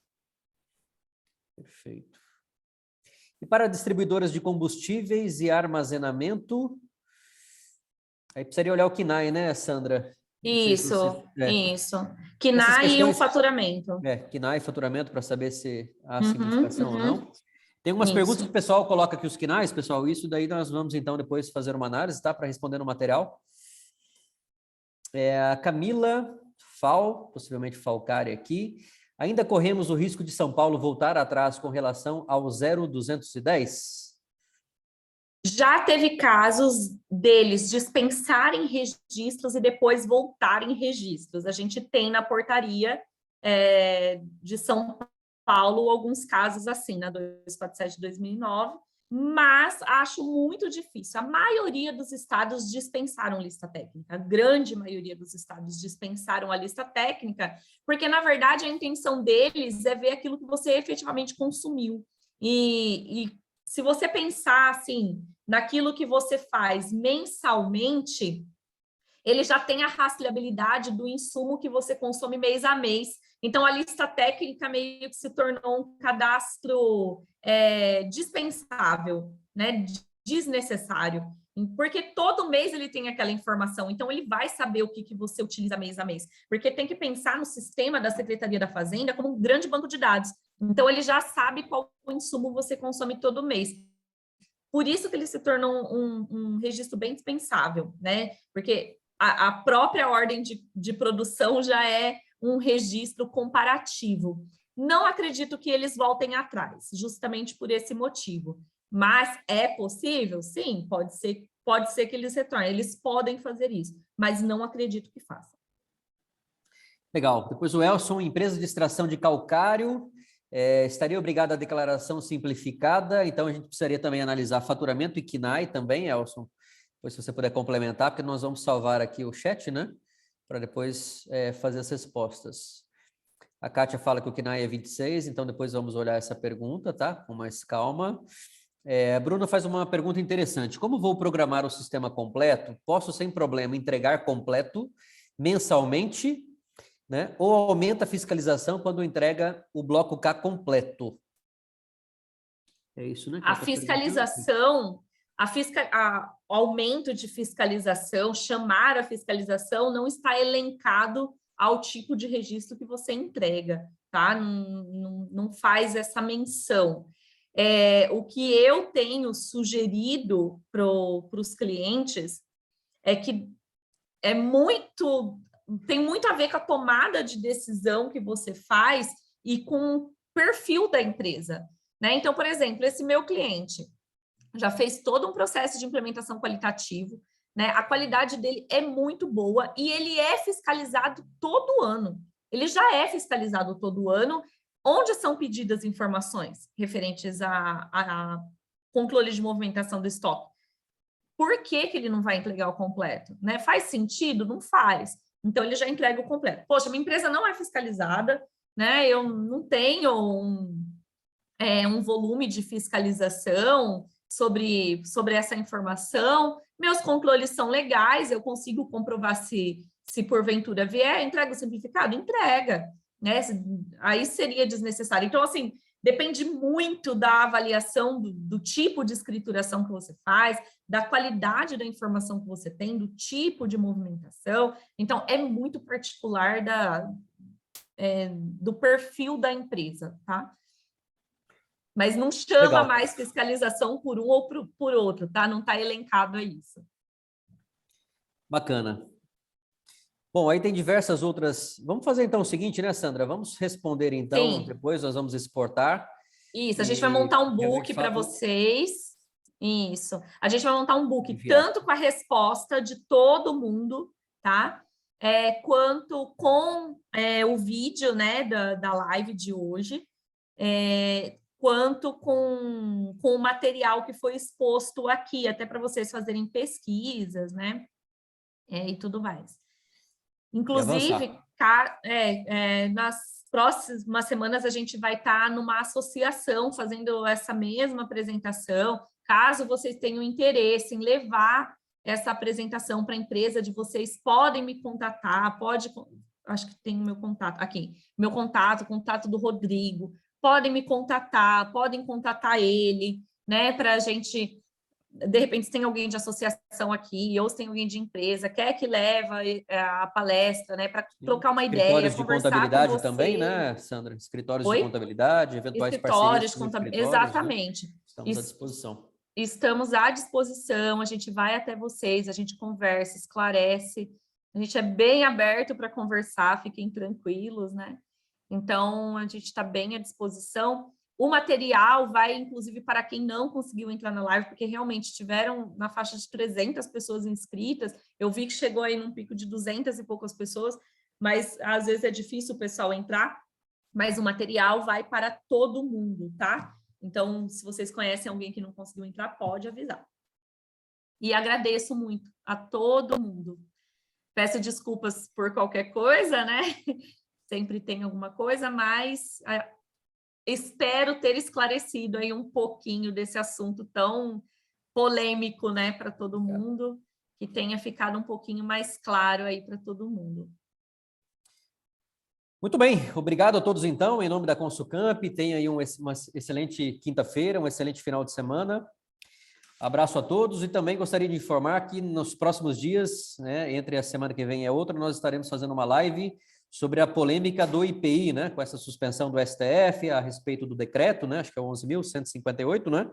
Perfeito. E para distribuidoras de combustíveis e armazenamento, aí precisaria olhar o KNAI, né, Sandra? Isso. KNAI e o faturamento. KNAI e faturamento, para saber se há simplificação ou não. Tem umas perguntas que o pessoal coloca aqui, os KNAIs, pessoal, isso daí nós vamos, então, depois fazer uma análise, tá? Para responder no material. A Camila possivelmente Falcari aqui. Ainda corremos o risco de São Paulo voltar atrás com relação ao 0,210? Já teve casos deles dispensarem registros e depois voltarem registros. A gente tem na portaria de São Paulo alguns casos assim, na 247 de 2009, mas acho muito difícil. A maioria dos estados dispensaram lista técnica, a grande maioria dos estados dispensaram a lista técnica, porque, na verdade, a intenção deles é ver aquilo que você efetivamente consumiu. E se você pensar assim, naquilo que você faz mensalmente, ele já tem a rastreabilidade do insumo que você consome mês a mês. Então, a lista técnica meio que se tornou um cadastro dispensável, né? Desnecessário. Porque todo mês ele tem aquela informação, então ele vai saber o que você utiliza mês a mês. Porque tem que pensar no sistema da Secretaria da Fazenda como um grande banco de dados. Então, ele já sabe qual insumo você consome todo mês. Por isso que ele se tornou um registro bem dispensável, né? Porque a própria ordem de produção já é um registro comparativo. Não acredito que eles voltem atrás, justamente por esse motivo. Mas é possível? Sim, pode ser que eles retornem. Eles podem fazer isso, mas não acredito que façam. Legal. Depois o Elson, empresa de extração de calcário, estaria obrigado à declaração simplificada, então a gente precisaria também analisar faturamento e KNAI também, Elson. Depois, se você puder complementar, porque nós vamos salvar aqui o chat, né? Para depois fazer as respostas. A Kátia fala que o KNAI é 26, então depois vamos olhar essa pergunta, tá? Com mais calma. A Bruna faz uma pergunta interessante. Como vou programar o sistema completo? Posso, sem problema, entregar completo mensalmente, né? Ou aumenta a fiscalização quando entrega o bloco K completo? É isso, né? A fiscalização, o aumento de fiscalização, chamar a fiscalização, não está elencado ao tipo de registro que você entrega, tá? Não faz essa menção. O que eu tenho sugerido para os clientes é que tem muito a ver com a tomada de decisão que você faz e com o perfil da empresa, né? Então, por exemplo, esse meu cliente já fez todo um processo de implementação qualitativo, né? A qualidade dele é muito boa e ele é fiscalizado todo ano. Ele já é fiscalizado todo ano, onde são pedidas informações referentes a controle de movimentação do estoque. Por que ele não vai entregar o completo? Né? Faz sentido? Não faz. Então, ele já entrega o completo. Poxa, minha empresa não é fiscalizada, né? Eu não tenho um volume de fiscalização sobre essa informação, meus controles são legais, eu consigo comprovar se porventura vier, entrega o simplificado? Entrega, né? Aí seria desnecessário. Então, assim, depende muito da avaliação do tipo de escrituração que você faz, da qualidade da informação que você tem, do tipo de movimentação. Então, é muito particular do perfil da empresa, tá? Mas não chama Legal. mais fiscalização por um ou por outro, tá? Não está elencado a isso. Bacana. Bom, aí tem diversas outras... Vamos fazer então o seguinte, né, Sandra? Vamos responder então, Sim. depois nós vamos exportar. Isso, a gente vai montar um book para vocês. Isso. A gente vai montar um book tanto com a resposta de todo mundo, tá? Quanto com o vídeo, né, da live de hoje, quanto com o material que foi exposto aqui, até para vocês fazerem pesquisas, né? E tudo mais. Inclusive, nas próximas semanas a gente vai estar numa associação fazendo essa mesma apresentação. Caso vocês tenham interesse em levar essa apresentação para a empresa de vocês, podem me contatar, acho que tem o meu contato aqui, contato do Rodrigo, podem me contatar, podem contatar ele, né, para a gente... De repente, se tem alguém de associação aqui, ou se tem alguém de empresa, quer que leva a palestra, né, para trocar uma ideia, conversar com vocês. Escritórios de contabilidade também, né, Sandra? Escritórios de contabilidade, eventuais parcerias com escritórios, exatamente. Né? Estamos à disposição. Estamos à disposição, a gente vai até vocês, a gente conversa, esclarece, a gente é bem aberto para conversar, fiquem tranquilos, né? Então, a gente está bem à disposição. O material vai, inclusive, para quem não conseguiu entrar na live, porque realmente tiveram na faixa de 300 pessoas inscritas. Eu vi que chegou aí num pico de 200 e poucas pessoas, mas às vezes é difícil o pessoal entrar. Mas o material vai para todo mundo, tá? Então, se vocês conhecem alguém que não conseguiu entrar, pode avisar. E agradeço muito a todo mundo. Peço desculpas por qualquer coisa, né? Sempre tem alguma coisa, mas... espero ter esclarecido aí um pouquinho desse assunto tão polêmico, né, para todo mundo, que tenha ficado um pouquinho mais claro aí para todo mundo. Muito bem, obrigado a todos então, em nome da Consulcamp, tenha aí uma excelente quinta-feira, um excelente final de semana. Abraço a todos e também gostaria de informar que nos próximos dias, né, entre a semana que vem e a outra, nós estaremos fazendo uma live sobre a polêmica do IPI, né, com essa suspensão do STF a respeito do decreto, né, acho que é o 11.158, né,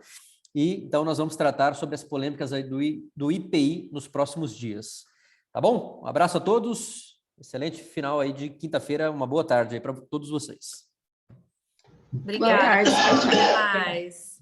E então nós vamos tratar sobre as polêmicas aí do IPI nos próximos dias. Tá bom? Um abraço a todos. Excelente final aí de quinta-feira. Uma boa tarde aí para todos vocês. Obrigada. Boa tarde. Até mais.